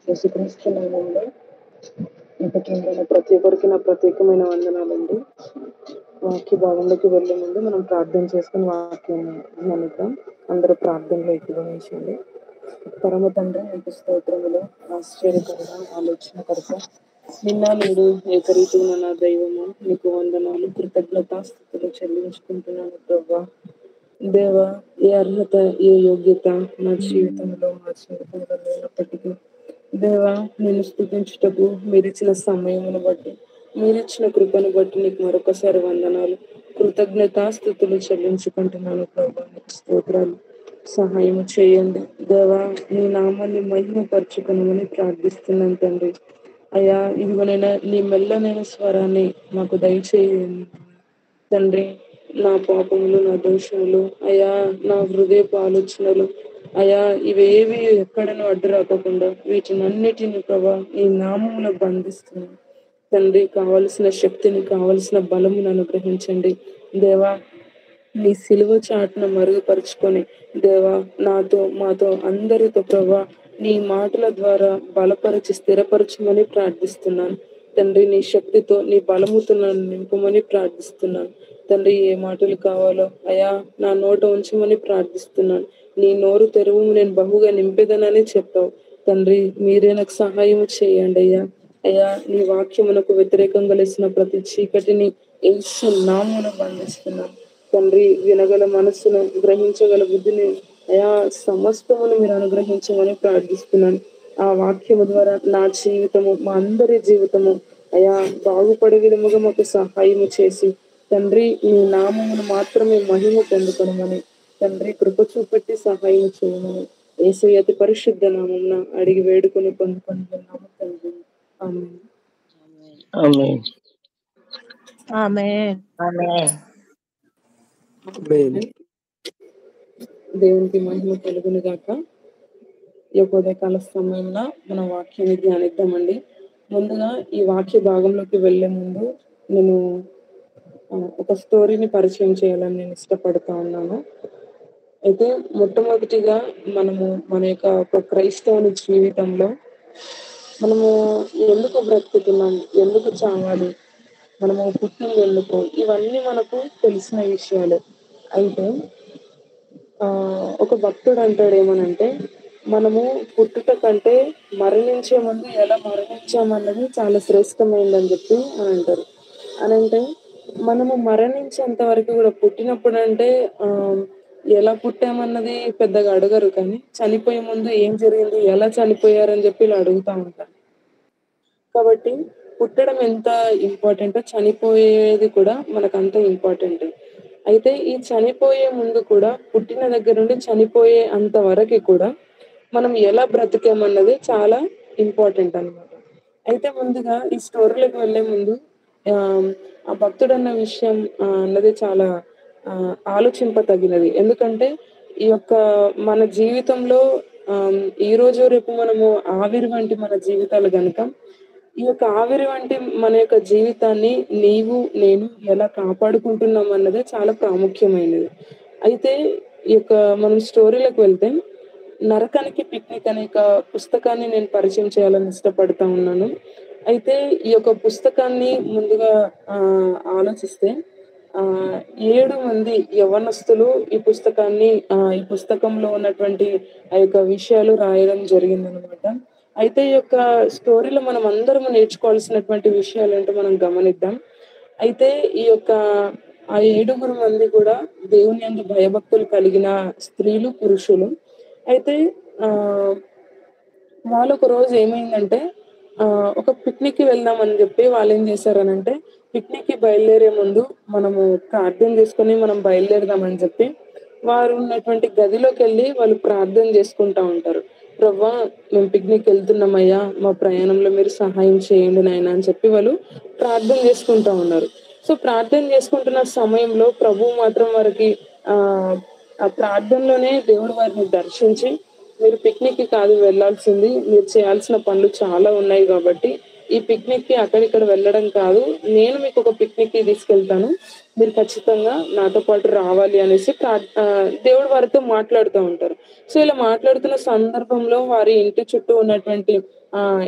యేసుక్రీస్తు నామములో ప్రతి ఒక్కరికి నా ప్రత్యేకమైన వందనాలండి. వాక్య భాగంలోకి వెళ్లే ముందు మనం ప్రార్థన చేసుకుని వాక్యాన్ని ధ్యానిద్దాం. అందరూ ప్రార్థనలో ఏకీభవించండి. పరమ తండ్రి, మీకు స్తోత్రములు, ఆశ్చర్యకరుడ, ఆలోచనకర్త, నిన్న నేడు ఏకరీతిగా నా దైవము, నీకు వందనాలు, కృతజ్ఞతాస్తుతులు చెల్లించుకుంటున్నాను ప్రభా. దేవా, ఏ అర్హత, ఏ యోగ్యత నా జీవితంలో లేనప్పటికీ దేవా, నేను స్తుతించుటకు మీరిచ్చిన సమయమును బట్టి, మీరిచ్చిన కృపను బట్టి నీకు మరొకసారి వందనాలు, కృతజ్ఞతాస్తుతులు చెల్లించుకుంటున్నాను ప్రభా. నీకు స్తోత్రాలు. సహాయం చేయండి దేవా, నీ నామాన్ని మహిమపరచుకునమని ప్రార్థిస్తున్నాను తండ్రి. అయ్యా, ఇదిగోనైనా నీ మెల్లనైన స్వరాన్ని మాకు దయచేయండి తండ్రి. నా పాపములు, నా దోషములు, అయా నా హృదయపు ఆలోచనలు, అయా ఇవేవి ఎక్కడనూ అడ్డు రాకుండా వీటినన్నిటిని ప్రభా ఈ నామములో బంధిస్తున్నాను తండ్రి. కావలసిన శక్తిని, కావలసిన బలమును అనుగ్రహించండి దేవా. నీ సిలువ చాటును మరుగుపరుచుకొని దేవా, నాతో మాతో అందరితో ప్రభా నీ మాటల ద్వారా బలపరిచి స్థిరపరచమని ప్రార్థిస్తున్నాను తండ్రి. నీ శక్తితో, నీ బలముతో నన్ను నింపమని ప్రార్థిస్తున్నాను తండ్రి. ఏ మాటలు కావాలో అయా నా నోట ఉంచమని ప్రార్థిస్తున్నాను. నీ నోరు తెరువు, నేను బహుగా నింపేదనని చెప్పావు తండ్రి. మీరే నాకు సహాయం చేయండి అయ్యా. అయ్యా, నీ వాక్యమునకు వ్యతిరేకంగా లేసిన ప్రతి చీకటిని యేసు నామమున బంధిస్తున్నాను తండ్రి. వినగల మనస్సును, గ్రహించగల బుద్ధిని అయా సమస్తమును మీరు అనుగ్రహించమని ప్రార్థిస్తున్నాను. ఆ వాక్యము ద్వారా నా జీవితము, మా అందరి జీవితము అయా బాగుపడే విధముగా మాకు సహాయము చేసి తండ్రి, ఈ నామమును మాత్రమే మహిమ పొందుకొనమని తండ్రి కృప చూపెట్టి సహాయం చేయమని యేసయ్య అతి పరిశుద్ధ నామమున అడిగి వేడుకొని పొందుకుంటున్నాము తండ్రి. ఆమేన్. ఆమేన్. ఆమేన్. ఆమేన్. దేవునికి మహిమ కలుగును గాక. ఈ ఉదయకాల సమయంలో మన వాక్యాన్ని ధ్యానిద్దామండి. ముందుగా ఈ వాక్య భాగంలోకి వెళ్లే ముందు నేను ఒక స్టోరీని పరిచయం చేయాలని నేను ఇష్టపడతా ఉన్నాను. అయితే మొట్టమొదటిగా మనము మన యొక్క ఒక క్రైస్తవుని జీవితంలో మనము ఎందుకు బ్రతుకుతున్నాం, ఎందుకు చావాలి, మనము పుట్టింది ఎందుకు, ఇవన్నీ మనకు తెలిసిన విషయాలు. అయితే ఒక భక్తుడు అంటాడు ఏమనంటే, మనము పుట్టుట కంటే మరణించే ముందు ఎలా మరణించామన్నది చాలా శ్రేష్టమైందని చెప్పి అని అంటారు. అని అంటే మనము మరణించేంత వరకు కూడా, పుట్టినప్పుడు అంటే ఎలా పుట్టామన్నది పెద్దగా అడగరు, కానీ చనిపోయే ముందు ఏం జరిగింది, ఎలా చనిపోయారని చెప్పి ఇలా అడుగుతా ఉంటారు. కాబట్టి పుట్టడం ఎంత ఇంపార్టెంటో చనిపోయేది కూడా మనకు అంత ఇంపార్టెంట్. అయితే ఈ చనిపోయే ముందు కూడా, పుట్టిన దగ్గర నుండి చనిపోయే అంత వరకు కూడా మనం ఎలా బ్రతికామన్నది చాలా ఇంపార్టెంట్ అన్నమాట. అయితే ముందుగా ఈ స్టోరీలోకి వెళ్లే ముందు ఆ భక్తుడు అన్న విషయం అన్నది చాలా ఆలోచింపతగినది. ఎందుకంటే ఈ యొక్క మన జీవితంలో ఈ రోజు రేపు మనము ఆవిరి వంటి మన జీవితాలు గనుక, ఈ యొక్క ఆవిరి వంటి మన యొక్క జీవితాన్ని నీవు నేను ఎలా కాపాడుకుంటున్నాం అన్నదే చాలా ప్రాముఖ్యమైనది. అయితే ఈ యొక్క మనం స్టోరీలోకి వెళ్తే, నరకానికి పిక్నిక్ అనే ఒక పుస్తకాన్ని నేను పరిచయం చేయాలని ఇష్టపడతా ఉన్నాను. అయితే ఈ యొక్క పుస్తకాన్ని ముందుగా ఆలోచిస్తే 7 మంది యవ్వనస్తులు ఈ పుస్తకాన్ని ఈ పుస్తకంలో ఉన్నటువంటి ఆ యొక్క విషయాలు రాయడం జరిగిందనమాట. అయితే ఈ యొక్క స్టోరీలో మనం అందరం నేర్చుకోవాల్సినటువంటి విషయాలేంటో మనం గమనిద్దాం. అయితే ఈ యొక్క ఆ 7 మంది కూడా దేవుని యందు భయభక్తులు కలిగిన స్త్రీలు, పురుషులు. అయితే వాళ్ళు ఒక రోజు ఏమైందంటే ఒక పిక్నిక్‌కి వెళ్దామని చెప్పి వాళ్ళు ఏం చేశారనంటే, పిక్నిక్‌కి బయలుదేరే ముందు మనము ప్రార్థన చేసుకొని మనం బయలుదేరదామని చెప్పి వారు ఉన్నటువంటి గదిలోకెళ్ళి వాళ్ళు ప్రార్థన చేసుకుంటా ఉంటారు. ప్రభువా, మేము పిక్నిక్ వెళ్తున్నామయ్యా, మా ప్రయాణంలో మీరు సహాయం చేయండి నాయనా అని చెప్పి వాళ్ళు ప్రార్థన చేసుకుంటా ఉన్నారు. సో ప్రార్థన చేసుకుంటున్న సమయంలో ప్రభువు మాత్రం వారికి ఆ ప్రార్థనలోనే దేవుడు వారిని దర్శించి, మీరు పిక్నిక్‌కి కాదు వెళ్ళాల్సింది, మీరు చేయాల్సిన పనులు చాలా ఉన్నాయి కాబట్టి ఈ పిక్నిక్‌కి అక్కడిక్కడ వెళ్ళడం కాదు, నేను మీకు ఒక పిక్నిక్‌కి తీసుకెళ్తాను, మీరు ఖచ్చితంగా నాతో పాటు రావాలి అనేసి దేవుడు వారితో మాట్లాడుతూ ఉంటారు. సో ఇలా మాట్లాడుతున్న సందర్భంలో వారి ఇంటి చుట్టూ ఉన్నటువంటి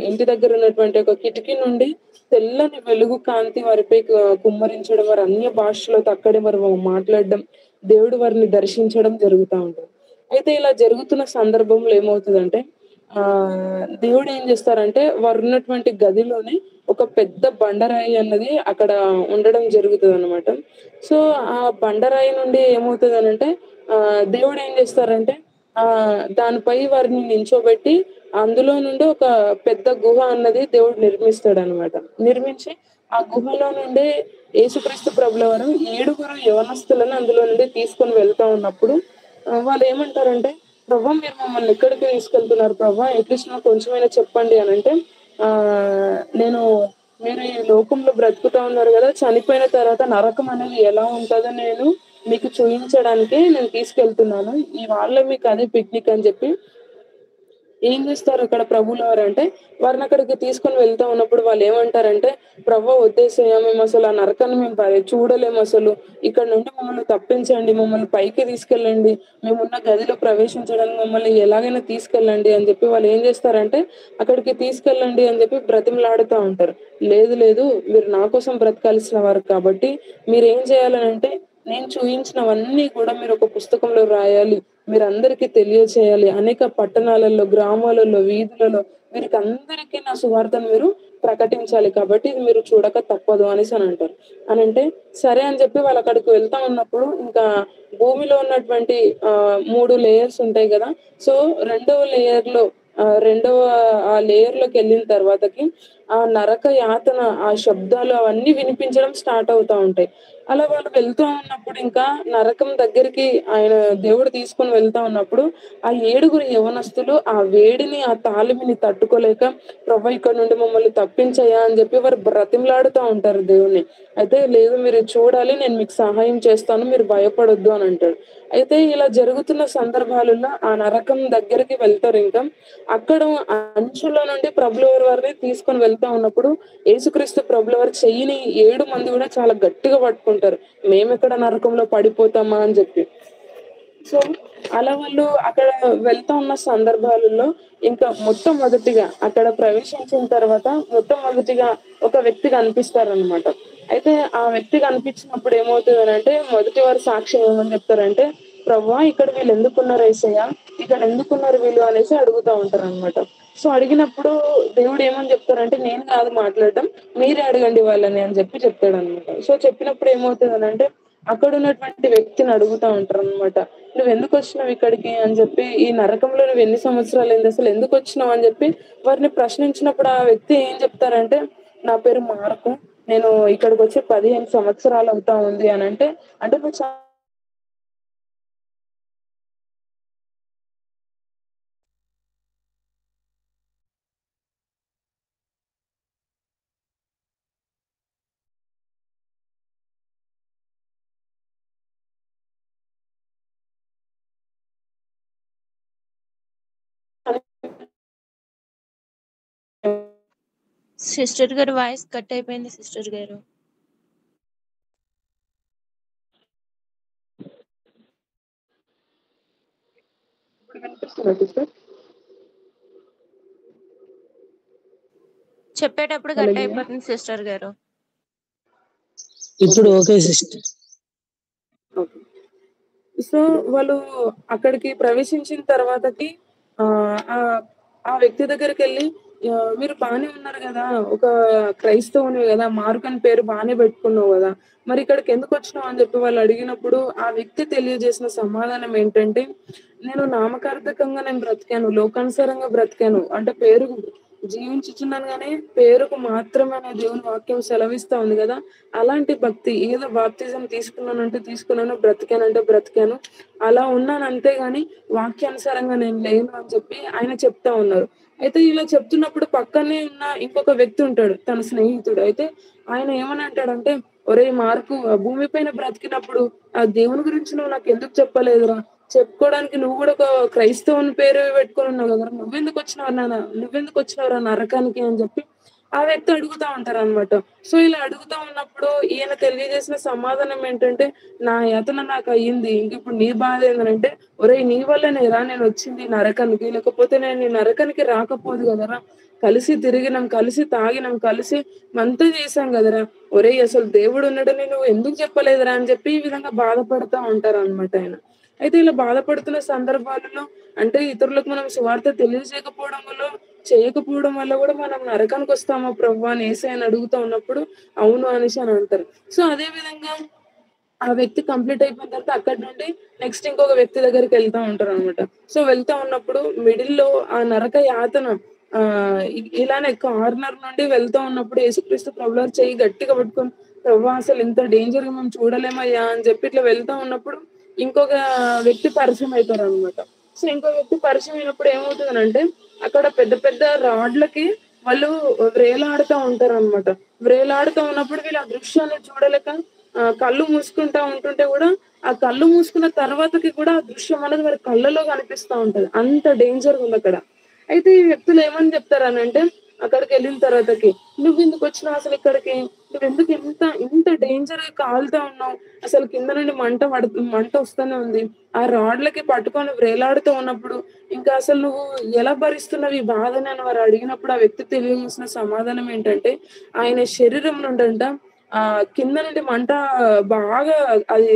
ఇంటి దగ్గర ఉన్నటువంటి ఒక కిటికీ నుండి తెల్లని వెలుగు కాంతి వారిపై కుమ్మరించడం, వారి అన్య భాషలతో అక్కడే వారు మాట్లాడడం, దేవుడు వారిని దర్శించడం జరుగుతా ఉంటుంది. అయితే ఇలా జరుగుతున్న సందర్భంలో ఏమవుతుందంటే దేవుడు ఏం చేస్తారంటే వారు ఉన్నటువంటి గదిలోనే ఒక పెద్ద బండరాయి అన్నది అక్కడ ఉండడం జరుగుతుంది అనమాట. సో ఆ బండరాయి నుండి ఏమవుతుంది అనంటే దేవుడు ఏం చేస్తారంటే దానిపై వారిని నించోబెట్టి అందులో నుండి ఒక పెద్ద గుహ అన్నది దేవుడు నిర్మిస్తాడనమాట. నిర్మించి ఆ గుహలో నుండి యేసుక్రీస్తు ప్రభుల వారు 7 యవనస్తులను అందులో నుండి తీసుకొని వెళ్తా ఉన్నప్పుడు వాళ్ళు ఏమంటారంటే, "ప్రభా మీరు మమ్మల్ని ఎక్కడికి తీసుకెళ్తున్నారు ప్రభా? అట్లీస్ట్ నాకు కొంచెమైనా చెప్పండి" అనంటే నేను మీరు ఈ లోకంలో బ్రతుకుతా ఉన్నారు గదా! చనిపోయిన తర్వాత నరకం అనేది ఎలా ఉంటదో నేను మీకు చూయించడానికే నేను తీసుకెళ్తున్నాను. ఇవాళ మీకు అదే పిక్నిక్ అని చెప్పి ఏం చేస్తారు అక్కడ ప్రభువుల వారంటే, వారినక్కడికి తీసుకొని వెళ్తా ఉన్నప్పుడు వాళ్ళేమంటారంటే, "ప్రభు వద్దేసయ్యా మేమసలు ఆ నరకాన్ని మేము చూడలేమసలు. ఇక్కడ నుండి మమ్మల్ని తప్పించండి. మమ్మల్ని పైకి తీసుకెళ్ళండి. మేమున్న గదిలో ప్రవేశించడానికి మమ్మల్ని ఎలాగైనా తీసుకెళ్ళండి" అని చెప్పి వాళ్ళేం చేస్తారంటే, అక్కడికి తీసుకెళ్ళండి అని చెప్పి బ్రతిమలాడుతా ఉంటారు. "లేదు లేదు మీరు నా కోసం బ్రతకాల్సిన వారు కాబట్టి మీరేం చేయాలనంటే, నేను చూయించినవన్నీ కూడా మీరొక పుస్తకంలో రాయాలి. మీరందరికీ తెలియచేయాలి. అనేక పట్టణాలలో, గ్రామాలలో, వీధులలో వీరికందరికీ నా సువార్తను మీరు ప్రకటించాలి. కాబట్టి ఇది మీరు చూడక తప్పదు" అనేసనంటారు. అనంటే సరే అని చెప్పి వాళ్ళక్కడికి వెళ్తా ఉన్నప్పుడు ఇంకా భూమిలో ఉన్నటువంటి 3 లేయర్స్ ఉంటాయి గదా! సో, రెండవ లేయర్‌లో రెండవ ఆ లేయర్‌లోకెళ్ళిన తర్వాతకి ఆ నరక యాతన, ఆ శబ్దాలు అవన్నీ వినిపించడం స్టార్ట్ అవుతా ఉంటాయి. అలా వాళ్ళు వెళ్తూ ఉన్నప్పుడు ఇంకా నరకం దగ్గరికి దేవుడు తీసుకొని వెళ్తా ఉన్నప్పుడు, ఆ 7 యవనస్తులు ఆ వేడిని, ఆ తాళిమిని తట్టుకోలేక, "ప్రభా ఇక్కడ నుండి మమ్మల్ని తప్పించయ్యా" అని చెప్పి వారు బ్రతిమలాడుతా ఉంటారు దేవుడిని. అయితే "లేదు మీరు చూడాలి, నేను మీకు సహాయం చేస్తాను, మీరు భయపడొద్దు" అని అంటాడు. అయితే ఇలా జరుగుతున్న సందర్భాలలో ఆ నరకం దగ్గరికి వెళ్తారింకా. అక్కడ అంచులో నుండి ప్రభుల వారిని తీసుకొని వెళ్తా ఉన్నప్పుడు యేసుక్రీస్తు ప్రభుల వారి చెయ్యిని 7 మంది గూడా చాలా గట్టిగా పట్టుకుంటారు. మేమెక్కడ నరకంలో పడిపోతామా అని జెప్పి. సో, అలా వాళ్ళు అక్కడ వెళ్తా ఉన్న సందర్భాలలో ఇంకా మొట్టమొదటిగా అక్కడ ప్రవేశించిన తర్వాత మొట్టమొదటిగా ఒక వ్యక్తి కనిపిస్తారనమాట. అయితే ఆ వ్యక్తి కనిపించినప్పుడు ఏమవుతదనంటే మొదటి వారి సాక్ష్యం ఏమని చెప్తారంటే, "ప్రభువా ఇక్కడ వీళ్ళెందుకున్నారు యేసయ్య? ఇక్కడ ఎందుకున్నారు వీళ్ళు" అనేసి అడుగుతా ఉంటారనమాట. సో, అడిగినప్పుడు దేవుడు ఏమని చెప్తారంటే, "నేను కాదు మాట్లాడడం, మీరే అడగండి వాళ్ళని" అని చెప్తాడనమాట. సో, చెప్పినప్పుడు ఏమవుతదనంటే అక్కడున్నటువంటి వ్యక్తిని అడుగుతా ఉంటారనమాట. "నువ్వెందుకొచ్చినావు ఇక్కడికి" అని చెప్పి, "ఈ నరకంలో నువ్వెన్ని సంవత్సరాలైంది? అసలు ఎందుకొచ్చినావు?" అని చెప్పి వారిని ప్రశ్నించినప్పుడు ఆ వ్యక్తి ఏం చెప్తారంటే, "నా పేరు మార్కు. నేను ఇక్కడికొచ్చి 15 సంవత్సరాలవుతా ఉంది" అనంటే, "అంటే నువ్వు సిస్టర్ గారు వాయిస్ కట్ అయిపోయింది సిస్టర్ గారు. ఇప్పుడు వినిపిస్తుందా సిస్టర్? చెప్పేటప్పుడు కట్ హల్లెలూయా. అయిపోతుంది సిస్టర్ గారు. ఇప్పుడు ఓకే సిస్టర్. ఓకే. సో, వాళ్ళు అక్కడికి ప్రవేశించిన తర్వాతకి ఆహ్, ఆహ్, ఆ వ్యక్తి దగ్గరికెళ్ళి "మీరు బానే ఉన్నారు గదా! ఒక క్రైస్తవునివి గదా! మార్క్ అని పేరు బానే పెట్టుకున్నావు గదా! మరి ఇక్కడికెందుకొచ్చినావు?" అని చెప్పి వాళ్ళు అడిగినప్పుడు, ఆ వ్యక్తి తెలియజేసిన సమాధానం ఏంటంటే, "నేను నామకార్థకంగా నేను బ్రతికాను. లోకానుసారంగా బ్రతికాను. అంటే పేరుకు జీవించుచున్నాను గానీ, పేరుకు మాత్రమే అనే దేవుని వాక్యం సెలవిస్తా ఉంది గదా! అలాంటి భక్తి. ఏదో బాప్తిజం తీసుకున్నానంటే తీసుకున్నాను, బ్రతికానంటే బ్రతికాను. అలా ఉన్నాను అంతే గాని వాక్యానుసారంగా నేను లేను" అని చెప్పి ఆయన చెప్తా ఉన్నారు. అయితే ఇలా చెప్తున్నప్పుడు పక్కనే ఉన్న ఇంకొక వ్యక్తి ఉంటాడు. తన స్నేహితుడు. అయితే ఆయన ఏమని అంటాడంటే, "ఒరేయ్ మార్కు భూమి పైన బ్రతికినప్పుడు ఆ దేవుని గురించి నువ్వు నాకెందుకు చెప్పలేదురా? చెప్పుకోవడానికి నువ్వు గూడా ఒక క్రైస్తవుని పేరు పెట్టుకొని ఉన్నావు గదరా! నువ్వెందుకొచ్చినావురా నరకానికి" అని చెప్పి ఆ వ్యక్తి అడుగుతా ఉంటారనమాట. సో, ఇలా అడుగుతా ఉన్నప్పుడు ఈయన తెలియజేసిన సమాధానం ఏంటంటే, "నా యాతన నాకయ్యింది. ఇంకిప్పుడు నీ బాధ ఏందనంటే, ఒరేయ్! నీ వల్లనేరా నేనొచ్చింది నరకానికి. లేకపోతే నేను ఈ నరకానికి రాకపోదు గదరా! కలిసి తిరిగినాం, కలిసి తాగినాం, కలిసి అంతా చేశాం గదరా! ఒరేయ్! అసలు దేవుడున్నాడని నువ్వు ఎందుకు చెప్పలేదురా?" అని చెప్పి ఈ విధంగా బాధపడతా ఉంటారనమాట ఆయన. అయితే ఇలా బాధపడుతున్న సందర్భాలలో అంటే ఇతరులకు మనం సువార్త చేయకపోవడం వల్ల గూడా మనం నరకానికొస్తామా ప్రభువా అని యేసయ్యని అడుగుతా ఉన్నప్పుడు, అవును అనేసి అని అంటారు. సో, అదే విధంగా ఆ వ్యక్తి కంప్లీట్ అయిపోయిన తర్వాత అక్కడి నుండి నెక్స్ట్ ఇంకొక వ్యక్తి దగ్గరికెళ్తా ఉంటారనమాట. సో, వెళ్తా ఉన్నప్పుడు మిడిల్‌లో ఆ నరక యాతన ఇలానే కార్నర్ నుండి వెళ్తా ఉన్నప్పుడు యేసుక్రీస్తు ప్రభువారు చెయ్యి గట్టిగా పట్టుకొని, "ప్రభువా అసలు ఇంత డేంజర్‌గా మేము చూడలేమయ్యా" అని చెప్పి ఇట్లా వెళ్తా ఉన్నప్పుడు ఇంకొక వ్యక్తి పరిచయం అయితారనమాట. సో, ఇంకో వ్యక్తి పరిచయం అయినప్పుడు ఏమవుతదనంటే, అక్కడ పెద్ద పెద్ద రాడ్లకి వాళ్ళు వ్రేలాడుతా ఉంటారనమాట. వ్రేలాడుతా ఉన్నప్పుడు వీళ్ళు ఆ దృశ్యాన్ని చూడలేక కళ్ళు మూసుకుంటా ఉంటుంటే గూడా, ఆ కళ్ళు మూసుకున్న తర్వాతకి కూడా ఆ దృశ్యం అనేది వారి కళ్ళలో కనిపిస్తా ఉంటది. అంత డేంజర్‌గుందక్కడ. అయితే ఈ వ్యక్తులు ఏమని చెప్తారనంటే, అక్కడికెళ్ళిన తర్వాతకి, "నువ్వెందుకొచ్చినావు అసలిక్కడికి? నువ్వెందుకు ఇంత డేంజర్‌గా కాలుతా ఉన్నావు? అసలు కింద నుండి మంటొస్తూనే ఉంది. ఆ రాడ్లకి పట్టుకొని వ్రేలాడుతూ ఉన్నప్పుడు, ఇంకా అసలు నువ్వు ఎలా భరిస్తున్నావు ఈ బాధని" అని వారు అడిగినప్పుడు, ఆ వ్యక్తి తెలియజేసిన సమాధానం ఏంటంటే, ఆయన శరీరం నుండంట కింద నుండి మంట బాగా అది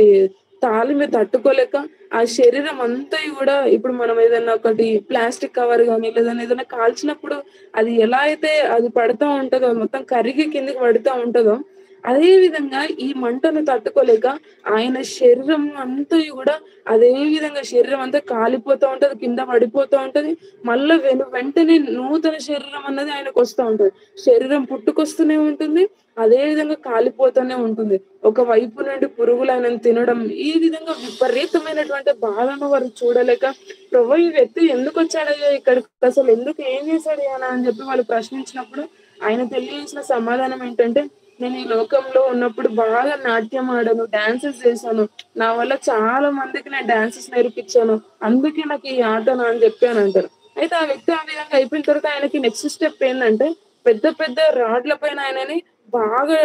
తాళిమి తట్టుకోలేక, ఆ శరీరం అంతయి గూడా ఇప్పుడు మనం ఏదన్నా ఒకటి ప్లాస్టిక్ కవర్ గాని, లేదన్నా ఏదైనా కాల్చినప్పుడు అది ఎలా అయితే అది పడతా ఉంటదో, మొత్తం కరిగి కిందకి పడతా ఉంటదో, అదే విధంగా ఈ మంటను తట్టుకోలేక ఆయన శరీరం అంతయు గూడా అదే విధంగా శరీరం అంతా కాలిపోతా ఉంటది. కింద పడిపోతా ఉంటది. మళ్ళా వెంటనే నూతన శరీరం అన్నది ఆయనకొస్తా ఉంటది. శరీరం పుట్టుకొస్తూనే ఉంటుంది. అదే విధంగా కాలిపోతూనే ఉంటుంది. ఒక వైపు నుండి పురుగులు ఆయనను తినడం, ఈ విధంగా విపరీతమైనటువంటి బాధను వారు చూడలేక, "ప్రభూ ఈ వ్యక్తి ఎందుకొచ్చాడయ్యా ఇక్కడికి? అసలు ఎందుకు ఏం చేశాడు ఈయన?" అని చెప్పి వాళ్ళు ప్రశ్నించినప్పుడు, ఆయన తెలియజేసిన సమాధానం ఏంటంటే, "నేను ఈ లోకంలో ఉన్నప్పుడు బాగా నాట్యం ఆడాను, డాన్సెస్ చేశాను. నా వల్ల చాలా మందికి నేను డాన్సెస్ నేర్పించాను. అందుకే నాకు ఈ యాతన" అని చెప్పి అని అంటారు. అయితే ఆ వ్యక్తి ఆ విధంగా అయిపోయిన తర్వాత ఆయనకి నెక్స్ట్ స్టెప్ ఏందంటే, పెద్ద పెద్ద రాడ్ల పైన ఆయనని బాగా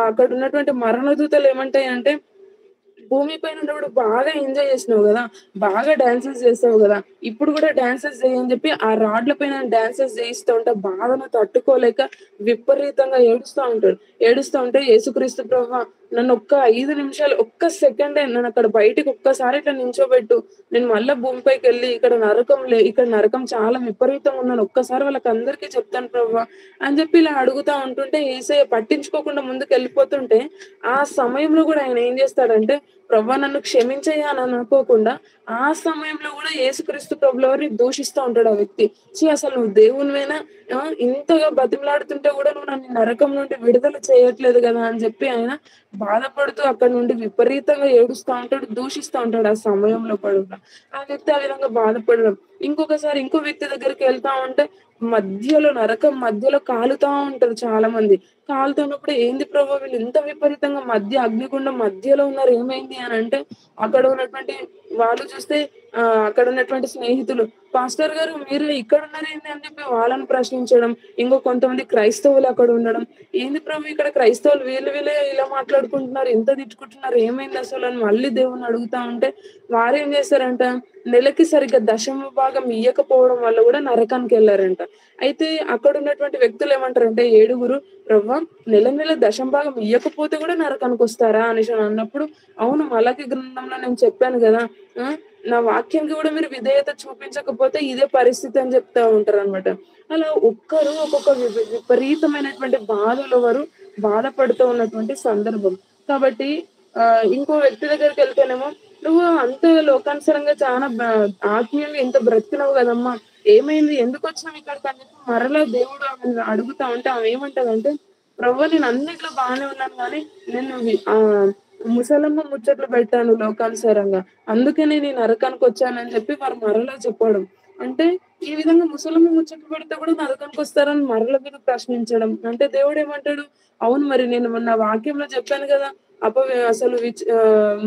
అక్కడున్నటువంటి మరణదూతలు ఏమంటాయంటే, భూమి పైన ఉన్నప్పుడు బాగా ఎంజాయ్ చేసినావు గదా! బాగా డాన్సెస్ చేసావు గదా! ఇప్పుడు గూడా డాన్సెస్ చెయ్యి అని జెప్పి ఆ రాడ్ల పైన డాన్సెస్ చేయిస్తా ఉంటే బాధను తట్టుకోలేక విపరీతంగా ఏడుస్తా ఉంటాడు. ఏడుస్తా ఉంటే యేసుక్రీస్తు ప్రభువా నన్ను ఒక్క 5 నిమిషాలు, ఒక్క సెకండే నన్నక్కడ బయటికి ఒక్కసారి ఇట్లా నించోబెట్టు. నేను మళ్ళా భూమిపైకెళ్ళి ఇక్కడ నరకం చాలా విపరీతంగా ఉందని ఒక్కసారి వాళ్ళకందరికీ చెప్తాను ప్రభువా అని జెప్పి ఇలా అడుగుతా ఉంటుంటే యేసయ్య పట్టించుకోకుండా ముందుకెళ్ళిపోతుంటే, ఆ సమయంలో గూడా ఆయన ఏం జేస్తాడంటే, "ప్రభువా నన్ను క్షమించయ్యా" అని అనుకోకుండా, ఆ సమయంలో గూడా యేసుక్రీస్తు ప్రభుల వారిని దూషిస్తా ఉంటాడు ఆ వ్యక్తి. "ఛీ! అసలు నువ్వు దేవునివేనా? ఇంతగా బతిమిలాడుతుంటే గూడా నువ్వు నన్ను ఈ నరకం నుండి విడుదల చేయట్లేదు గదా!" అని జెప్పి ఆయన బాధపడుతూ అక్కడి నుండి విపరీతంగా ఏడుస్తా ఉంటాడు, దూషిస్తా ఉంటాడు ఆ సమయంలో కూడా. ఆ వ్యక్తి ఆ విధంగా బాధపడడం. ఇంకొకసారి ఇంకో వ్యక్తి దగ్గరికెళ్తా ఉంటే, నరకం మధ్యలో కాలుతా ఉంటారు చాలా మంది. కాలుతున్నప్పుడు ఏంది ప్రభు వీళ్ళు ఇంత విపరీతంగా అగ్నిగుండం మధ్యలో ఉన్నారు ఏమైంది అనంటే, అక్కడ ఉన్నటువంటి వాళ్ళు చూస్తే అక్కడ ఉన్నటువంటి స్నేహితులు, "పాస్టర్ గారు మీరు ఇక్కడున్నారేంది?" అని చెప్పి వాళ్ళని ప్రశ్నించడం. కొంతమంది క్రైస్తవులు అక్కడ ఉండడం. "ఏంది ప్రభు ఇక్కడ క్రైస్తవులు వీళ్ళే ఇలా మాట్లాడుకుంటున్నారు, ఇంత తిట్టుకుంటున్నారు ఏమైందసలు?" అని మళ్ళీ దేవుడిని అడుగుతా ఉంటే, వారేం చేశారంట, నెలకి సరిగ్గా దశమ భాగం ఇయ్యకపోవడం వల్ల గూడా నరకానికెళ్లారంట. అయితే అక్కడున్నటువంటి వ్యక్తులేమంటారంటే ఏడుగురు, "ప్రవ్వా నెల నెల దశమ భాగం ఇయ్యకపోతే గూడా నరకానికొస్తారా?" అనేసి అన్నప్పుడు, "అవును మలాకి గ్రంథంలో నేను చెప్పాను గదా! ఆ! నా వాక్యానికి గూడా మీరు విధేయత చూపించకపోతే ఇదే పరిస్థితి" అని చెప్తా ఉంటారనమాట. అలా ఒక్కరు ఒక్కొక్క విపరీతమైనటువంటి బాధలో వారు బాధపడుతూ ఉన్నటువంటి సందర్భం. కాబట్టి ఇంకో వ్యక్తి దగ్గరికెళ్తేనేమో, "నువ్వు అంత లోకానుసారంగా చానా ఆత్మీయంగా ఇంత బ్రతికినావు గదమ్మా! ఏమైంది? ఎందుకొచ్చినావు ఇక్కడికి?" అని చెప్పి మరలా దేవుడు ఆమెను అడుగుతా ఉంటే ఆమె ఏమంటదంటే, "ప్రభువా నేను అన్నిట్లో బానే ఉన్నాను గానీ, నేను ముసలమ్మ ముచ్చట్లు పెట్టాను లోకానుసారంగా. అందుకే నేను ఈ నరకానికొచ్చానని" చెప్పి వారు మరలా చెప్పడం. అంటే ఈ విధంగా ముసలమ్మ ముచ్చట్లు పెడితే కూడా నరకానికొస్తారని మరల వీరు ప్రశ్నించడం. అంటే దేవుడేమంటాడు, "అవును మరి నేను నా వాక్యంలో చెప్పాను గదా! అసలు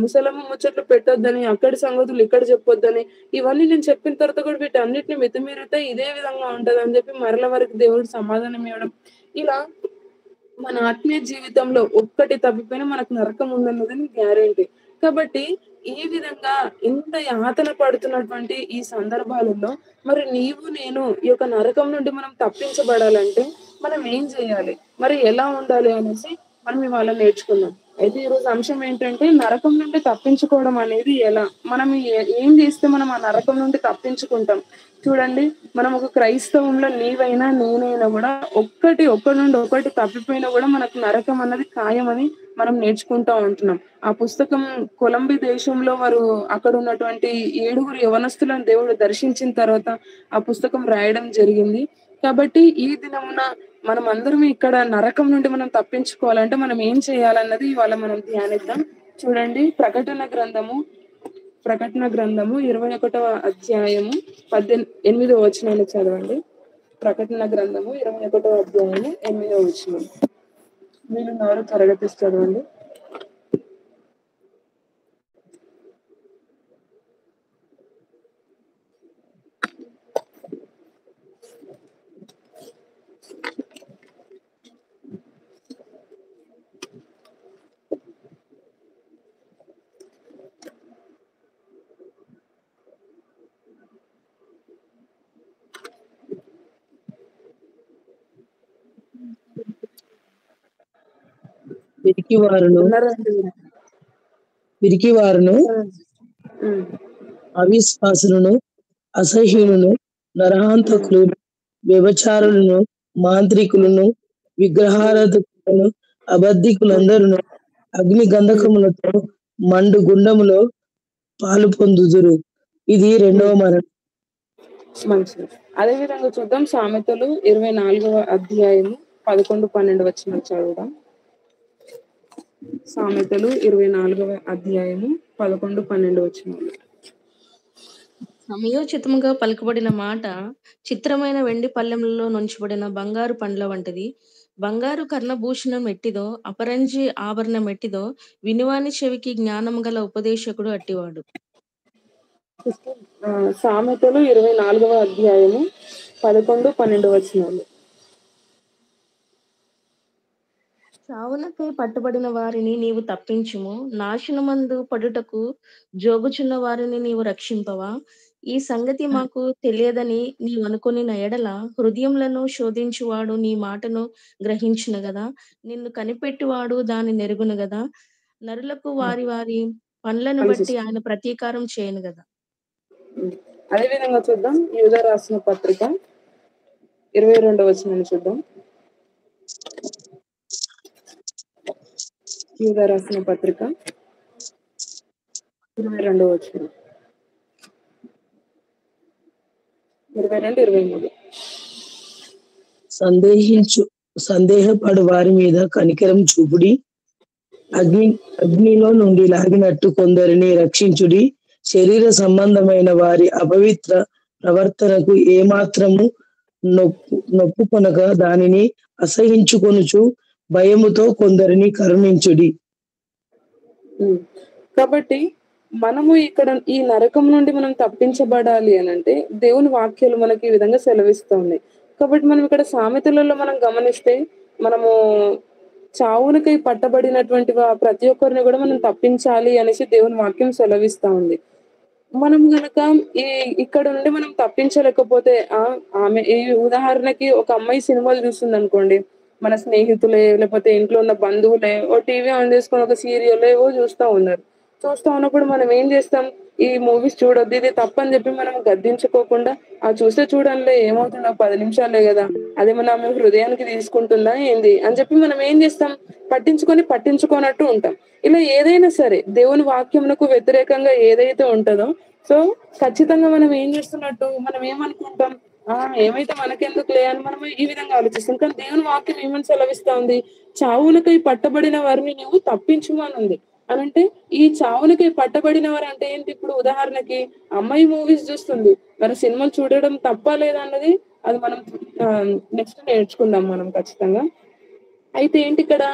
ముసలమ్మ ముచ్చట్లు పెట్టొద్దని, అక్కడి సంగతులు ఇక్కడ చెప్పొద్దని, ఇవన్నీ నేను చెప్పిన తర్వాత కూడా వీటన్నిటిని మితిమీరితే ఇదే విధంగా ఉంటదని చెప్పి మరల వరకు దేవుడు సమాధానం ఇవ్వడం. ఇలా మన ఆత్మీయ జీవితంలో ఒక్కటి తప్పిపోయినా మనకు నరకం ఉందన్నదని గ్యారెంటీ. కాబట్టి ఈ విధంగా ఇంత యాతన పడుతున్నటువంటి ఈ సందర్భాలలో మరి నీవు నేను ఈ యొక్క నరకం నుండి మనం తప్పించబడాలంటే మనం ఏం చేయాలి? మరి ఎలా ఉండాలి అనేసి మనం ఇవాళ నేర్చుకుందాం. అయితే ఈరోజు అంశం ఏంటంటే నరకం నుండి తప్పించుకోవడం అనేది ఎలా? మనం ఏం చేస్తే మనం ఆ నరకం నుండి తప్పించుకుంటాం? చూడండి, మనం ఒక క్రైస్తవంలో నీవైనా నేనైనా కూడా ఒకటి నుండి ఒకటి తప్పిపోయినా కూడా మనకు నరకం అన్నది ఖాయమని మనం నేర్చుకుంటా ఉంటున్నాం. ఆ పుస్తకం కొలంబి దేశంలో వారు అక్కడ ఉన్నటువంటి 7 యవనస్తులను దేవుడు దర్శించిన తర్వాత ఆ పుస్తకం రాయడం జరిగింది. కాబట్టి ఈ దినమున మనం అందరం ఇక్కడ నరకం నుండి మనం తప్పించుకోవాలంటే మనం ఏం చేయాలన్నది ఇవాళ మనం ధ్యానిద్దాం. చూడండి, ప్రకటన గ్రంథము 21వ అధ్యాయము 8వ వచనాన్ని చదవండి. ప్రకటన గ్రంథము 21వ అధ్యాయము 8వ వచనం. మీరు నోరు తరగతి చదవండి. పిరికివారును అవిశ్వాసులను, అసహ్యులను, నరహంతకులు, వ్యభిచారులను, మాంత్రికులను, విగ్రహారాధకులను, అబద్ధికులందరూ అగ్ని గంధకములతో మండు గుండములో పాలు పొందుదురు. ఇది 2వ మరణం. మంచిది. అదే విధంగా చూద్దాం, సామెతలు 24వ అధ్యాయము 11-12 వచనాలు చదువుదాం. సామెతలు 24వ అధ్యాయము 11-12 వచనాలు. సమయోచితముగా పలుకబడిన మాట చిత్రమైన వెండి పళ్ళెములలో నుంచబడిన బంగారు పండ్ల వంటిది. బంగారు కర్ణభూషణం ఎట్టిదో, అపరంజి ఆభరణం ఎట్టిదో, వినివాని చెవికి జ్ఞానము గల ఉపదేశకుడు అట్టివాడు. సామెతలు 24వ అధ్యాయము 11-12 వచనాలు. చావునకై పట్టుబడిన వారిని నీవు తప్పించుము, నాశనమందు పడుటకు జోగుచున్న వారిని నీవు రక్షింపవా? ఈ సంగతి మాకు తెలియదని నీవు అనుకొనిన ఎడల హృదయములను శోధించువాడు నీ మాటను గ్రహించును గదా. నిన్ను కనిపెట్టువాడు దాని నెరుగును గదా. నరులకు వారి వారి పనులను బట్టి ఆయన ప్రతీకారం చేయను గదా. అదే విధంగా చూద్దాం, యూదా రాసిన పత్రిక 22వ వచనాన్ని చూద్దాం. యూదా రాసిన పత్రిక 22వ వచనం, 22-23. సందేహపడు వారి మీద కనికరం చూపుడి, అగ్నిలో నుండి లాగినట్టు కొందరిని రక్షించుడి. శరీర సంబంధమైన వారి అపవిత్ర ప్రవర్తనకు ఏమాత్రము నొప్పుకొనక దానిని అసహించుకొనుచు భయముతో కొందరిని కరుణించుడి. కాబట్టి మనము ఇక్కడ ఈ నరకం నుండి మనం తప్పించబడాలి అని అంటే దేవుని వాక్యాలు మనకి ఈ విధంగా సెలవిస్తుంది. కాబట్టి మనం ఇక్కడ సామెతలలో మనం గమనిస్తే మనము చావునకై పట్టబడినటువంటి ప్రతి ఒక్కరిని కూడా మనం తప్పించాలి అనేసి దేవుని వాక్యం సెలవిస్తా ఉంది. మనం గనక ఇక్కడ నుండి మనం తప్పించలేకపోతే ఆమె ఈ ఉదాహరణకి ఒక అమ్మాయి సినిమాలు చూస్తుంది అనుకోండి, మన స్నేహితులే లేకపోతే ఇంట్లో ఉన్న బంధువులే ఓ టీవీ ఆన్ చేసుకొని ఒక సీరియల్ ఏవో చూస్తూ ఉన్నప్పుడు మనం ఏం చేస్తాం, ఈ మూవీస్ చూడొద్దు ఇది తప్పని చెప్పి మనం గద్దించుకోకుండా చూస్తే చూడండిలే ఏమవుతుందో 10 నిమిషాలే కదా, అదేమన్నా ఆమె హృదయానికి తీసుకుంటుందా ఏంది అని చెప్పి మనం ఏం చేస్తాం, పట్టించుకోనట్టు ఉంటాం. ఇలా ఏదైనా సరే దేవుని వాక్యమునకు వ్యతిరేకంగా ఏదైతే ఉంటుందో సో ఖచ్చితంగా మనం ఏం చేస్తున్నట్టు మనం ఏమనుకుంటాం, ఏమైతే మనకెందుకులే అని మనం ఈ విధంగా ఆలోచిస్తాం. కానీ దేవుని వాక్యం ఏమని సెలవిస్తా ఉంది, చావునకై పట్టబడిన వారిని నువ్వు తప్పించుమనుంది. అనంటే ఈ చావునకై పట్టబడిన వారు అంటే ఏంటి? ఇప్పుడు ఉదాహరణకి అమ్మాయి మూవీస్ చూస్తుంది, మరి సినిమాలు చూడడం తప్ప లేదా అన్నది అది మనం నెక్స్ట్ నేర్చుకుందాం మనం ఖచ్చితంగా. అయితే ఏంటి ఇక్కడ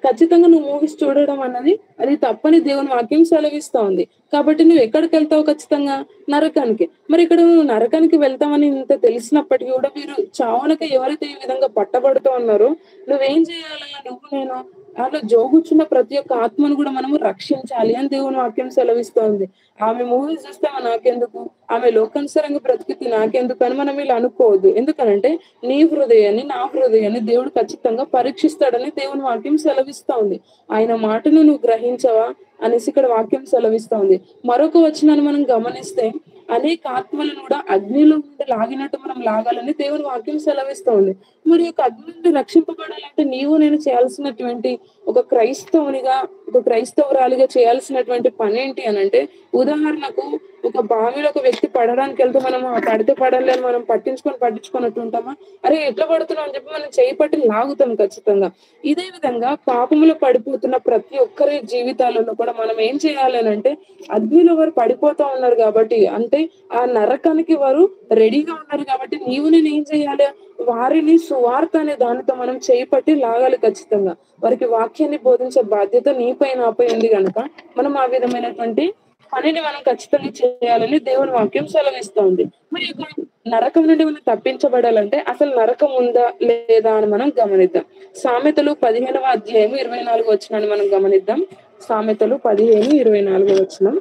ఖచ్చితంగా నువ్వు మూవీస్ చూడడం అన్నది అది తప్పని దేవుని వాక్యం సెలవిస్తా ఉంది. కాబట్టి నువ్వు ఎక్కడికి వెళ్తావు? ఖచ్చితంగా నరకానికి. మరి ఇక్కడ నువ్వు నరకానికి వెళ్తామని ఇంత తెలిసినప్పటికీ కూడా మీరు చావునకి ఎవరైతే ఈ విధంగా పట్టబడుతూ ఉన్నారో నువ్వేం చేయాలా? నేను అలా జోగుచున్న ప్రతి ఒక్క ఆత్మను కూడా మనము రక్షించాలి అని దేవుని వాక్యం సెలవిస్తోంది. ఆమె మూవీస్ చూస్తే నాకెందుకు, ఆమె లోకానుసారంగా బ్రతికితే నాకెందుకు అని మనం ఇలా అనుకోవద్దు. ఎందుకనంటే నీ హృదయాన్ని నా హృదయాన్ని దేవుడు ఖచ్చితంగా పరీక్షిస్తాడని దేవుని వాక్యం సెలవిస్తా ఉంది. ఆయన మాటను నువ్వు గ్రహించవా అనేసి ఇక్కడ వాక్యం సెలవిస్తా ఉంది. మరొక వచనాన్ని మనం గమనిస్తే అనేక ఆత్మలను కూడా అగ్నిలో నుండి లాగినట్టు మనం లాగాలని దేవుని వాక్యం సెలవిస్తా ఉంది. మరి యొక్క అగ్ని నుండి రక్షింపబడాలంటే నీవు నేను చేయాల్సినటువంటి ఒక క్రైస్తవునిగా ఒక క్రైస్తవురాలిగా చేయాల్సినటువంటి పని ఏంటి అనంటే, ఉదాహరణకు ఒక బావిలో ఒక వ్యక్తి పడడానికి వెళ్తే మనం పడితే పడాలి అని మనం పట్టించుకున్నట్టు ఉంటామా? అరే ఎట్లా పడుతున్నాం అని చెప్పి మనం చేయి పట్టి లాగుతాం ఖచ్చితంగా. ఇదే విధంగా పాపములో పడిపోతున్న ప్రతి ఒక్కరి జీవితాలలో కూడా మనం ఏం చేయాలి అంటే, అగ్నిలో వారు పడిపోతా ఉన్నారు కాబట్టి, అంటే ఆ నరకానికి వారు రెడీగా ఉన్నారు కాబట్టి నీవు నేను ఏం చేయాలి? వారిని సువార్త అనే దానితో మనం చేయి పట్టి లాగాలి ఖచ్చితంగా. వారికి వాక్యాన్ని బోధించే బాధ్యత నీపై నాపై ఉంది కనుక మనం ఆ విధమైనటువంటి పనిని మనం ఖచ్చితంగా చేయాలని దేవుని వాక్యం సెలవిస్తోంది. మరి యొక్క నరకం నుండి మనం తప్పించబడాలంటే అసలు నరకం ఉందా లేదా అని మనం గమనిద్దాం. సామెతలు 15వ అధ్యాయం 24 వచనాన్ని మనం గమనిద్దాం. సామెతలు 15:24 వచనం.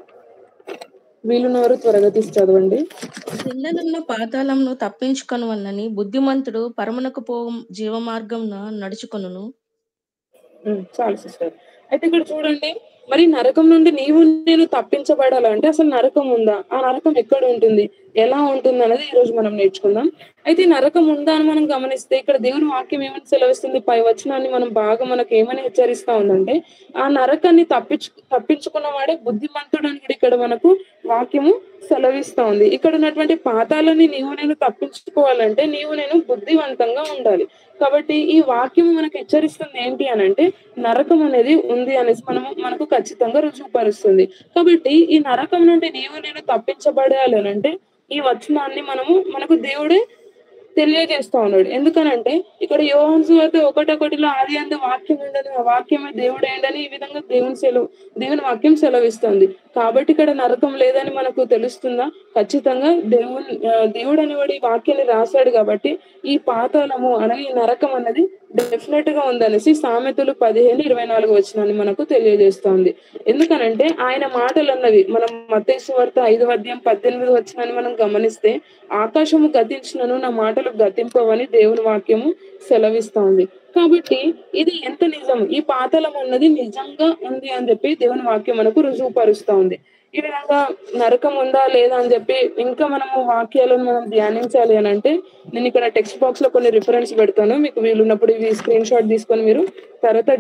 వీలున్నవారు త్వరగా తీసి చదవండి. పిల్లలున్న పాతాళంను తప్పించుకొనవలనని బుద్ధిమంతుడు పరమునకు పోవు జీవ మార్గంన నడుచుకొనును. చాలు సిస్టర్. అయితే ఇక్కడ చూడండి, మరి నరకం నుండి నీవు నేను తప్పించబడాలంటే అసలు నరకం ఉందా? ఆ నరకం ఎక్కడ ఉంటుంది, ఎలా ఉంటుంది అనేది ఈ రోజు మనం నేర్చుకుందాం. అయితే నరకం ఉందా అని మనం గమనిస్తే ఇక్కడ దేవుని వాక్యం ఏమని సెలవిస్తుంది? పై వచనాన్ని మనం బాగా మనకు ఏమని హెచ్చరిస్తా ఉందంటే, ఆ నరకాన్ని తప్పించుకున్న వాడే బుద్ధిమంతుడు అని ఇక్కడ మనకు వాక్యము సెలవిస్తా ఉంది. ఇక్కడ ఉన్నటువంటి పాతాలని నీవు నేను తప్పించుకోవాలంటే నీవు నేను బుద్ధివంతంగా ఉండాలి. కాబట్టి ఈ వాక్యం మనకు హెచ్చరిస్తుంది ఏంటి అనంటే, నరకం అనేది ఉంది అనేసి మనకు ఖచ్చితంగా రుజువుపరుస్తుంది. కాబట్టి ఈ నరకం నుండి నీవు నేను తప్పించబడాలి అనంటే ఈ వచనాన్ని మనకు దేవుడే తెలియజేస్తా ఉన్నాడు. ఎందుకనంటే ఇక్కడ యోహాను సువార్త 1:1 ఆది అందు వాక్యం ఉండదు, ఆ వాక్యమే దేవుడే అండని ఈ విధంగా దేవుని వాక్యం సెలవిస్తుంది. కాబట్టి ఇక్కడ నరకం లేదని మనకు తెలుస్తుందా? ఖచ్చితంగా దేవుడు అనేవాడు ఈ వాక్యాన్ని రాశాడు కాబట్టి ఈ పాతాళము అనగా ఈ నరకం అన్నది డెఫినెట్ గా ఉందనేసి సామెతలు 15:24 వచనాన్ని మనకు తెలియజేస్తోంది. ఎందుకనంటే ఆయన మాటలు అన్నవి మనం మత్తయి సువార్త 5వ అధ్యాయం 18 వచనాన్ని మనం గమనిస్తే, ఆకాశము గతించినను నా మాటలు గతింపవని దేవుని వాక్యము సెలవిస్తా ఉంది. కాబట్టి ఇది ఎంత నిజం, ఈ పాతాళం అన్నది నిజంగా ఉంది అని చెప్పి దేవుని వాక్యం మనకు రుజువుపరుస్తా ఉంది. ఈ విధంగా నరకం ఉందా లేదా అని చెప్పి ఇంకా మనము వాక్యాలను మనం ధ్యానించాలి అని అంటే, నేను ఇక్కడ టెక్స్ట్ బాక్స్ లో కొన్ని రిఫరెన్స్ పెడతాను. మీకు వీలున్నప్పుడు ఇవి స్క్రీన్ షాట్ తీసుకొని మీరు తర్వాత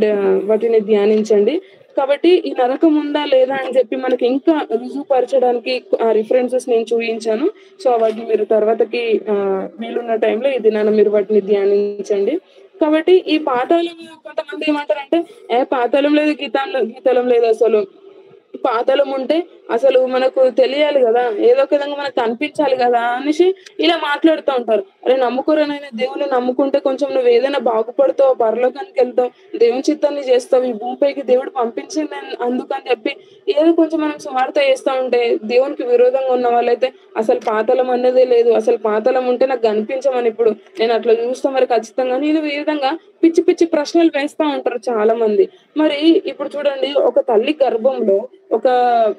వాటిని ధ్యానించండి. కాబట్టి ఈ నరకం ఉందా లేదా అని చెప్పి మనకి ఇంకా రుజువుపరచడానికి ఆ రిఫరెన్సెస్ నేను చూపించాను. సో వాటిని మీరు తర్వాతకి వీలున్న టైంలో ఈ దినాన మీరు వాటిని ధ్యానించండి. కాబట్టి ఈ పాతాళం కొంతమంది ఏమంటారంటే, పాతాళం లేదు, గీతాళం లేదు, అసలు పాతాళం ఉంటే అసలు మనకు తెలియాలి కదా, ఏదో ఒక విధంగా మనకు కనిపించాలి కదా అనేసి ఇలా మాట్లాడుతూ ఉంటారు. అరే నమ్ముకోరనైనా దేవుని నమ్ముకుంటే కొంచెం నువ్వు ఏదైనా బాగుపడతావు, పరలోకానికి వెళ్తావు, దేవుని చిత్తాన్ని చేస్తావు, ఈ భూమిపైకి దేవుడు పంపించింది అందుకని చెప్పి ఏదో కొంచెం మనం స్వార్థ చేస్తా ఉంటే, దేవునికి విరోధంగా ఉన్న వాళ్ళైతే అసలు పాతాళం అన్నదే లేదు, అసలు పాతాళం ఉంటే నాకు కనిపించమని ఇప్పుడు నేను అట్లా చూస్తా, మరి ఖచ్చితంగా నేను ఈ విధంగా పిచ్చి పిచ్చి ప్రశ్నలు వేస్తా ఉంటారు చాలా మంది. మరి ఇప్పుడు చూడండి, ఒక తల్లి గర్భంలో ఒక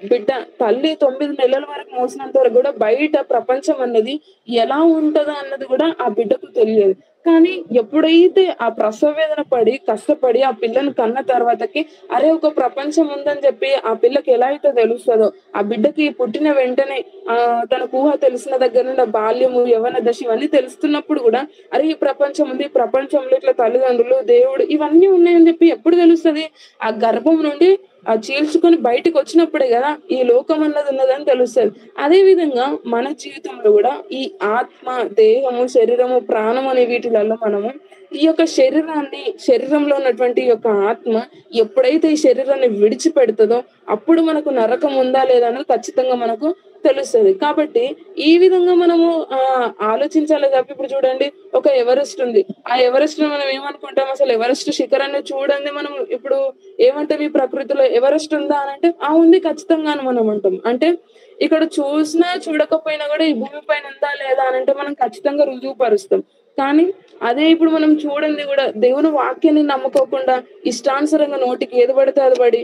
బిడ్డ తల్లి 9 నెలల వరకు మోసినంత వరకు కూడా బయట ప్రపంచం అన్నది ఎలా ఉంటదో అన్నది కూడా ఆ బిడ్డకు తెలియదు. కానీ ఎప్పుడైతే ఆ ప్రసవ వేదన పడి కష్టపడి ఆ పిల్లని కన్న తర్వాతకి అరే ఒక ప్రపంచం ఉందని చెప్పి ఆ పిల్లకి ఎలా అయితే తెలుస్తుందో, ఆ బిడ్డకి పుట్టిన వెంటనే తనకు ఊహ తెలిసిన దగ్గర నుండి బాల్యము యవ్వన దశ ఇవన్నీ తెలుస్తున్నప్పుడు కూడా అరే ఈ ప్రపంచం ఉంది, ఈ ప్రపంచంలో ఇట్లా తల్లిదండ్రులు దేవుడు ఇవన్నీ ఉన్నాయని చెప్పి ఎప్పుడు తెలుస్తుంది? ఆ గర్భం నుండి ఆ చీల్చుకొని బయటకు వచ్చినప్పుడే కదా ఈ లోకం అన్నది ఉన్నదని తెలుస్తుంది. అదే విధంగా మన జీవితంలో కూడా ఈ ఆత్మ, దేహము, శరీరము, ప్రాణం అనే వీటిలలో మనము ఈ యొక్క శరీరంలో ఉన్నటువంటి ఈ యొక్క ఆత్మ ఎప్పుడైతే ఈ శరీరాన్ని విడిచిపెడుతుందో అప్పుడు మనకు నరకం ఉందా లేదా అనేది ఖచ్చితంగా మనకు తెలుస్తుంది. కాబట్టి ఈ విధంగా మనము ఆలోచించాలి తప్ప ఇప్పుడు చూడండి, ఒక ఎవరెస్ట్ ఉంది. ఆ ఎవరెస్ట్ మనం ఏమనుకుంటాం, అసలు ఎవరెస్ట్ శిఖరాన్ని చూడండి మనం ఇప్పుడు ఏమంటాం, ఈ ప్రకృతిలో ఎవరెస్ట్ ఉందా అని అంటే ఉంది ఖచ్చితంగా అని మనం అంటాం. అంటే ఇక్కడ చూసినా చూడకపోయినా కూడా ఈ భూమి పైన ఉందా లేదా అని అంటే మనం ఖచ్చితంగా రుజువుపరుస్తాం. కానీ అదే ఇప్పుడు మనం చూడండి కూడా దేవుని వాక్యాన్ని నమ్ముకోకుండా ఇష్టానుసారంగా నోటికి ఏది పడితే అది పడి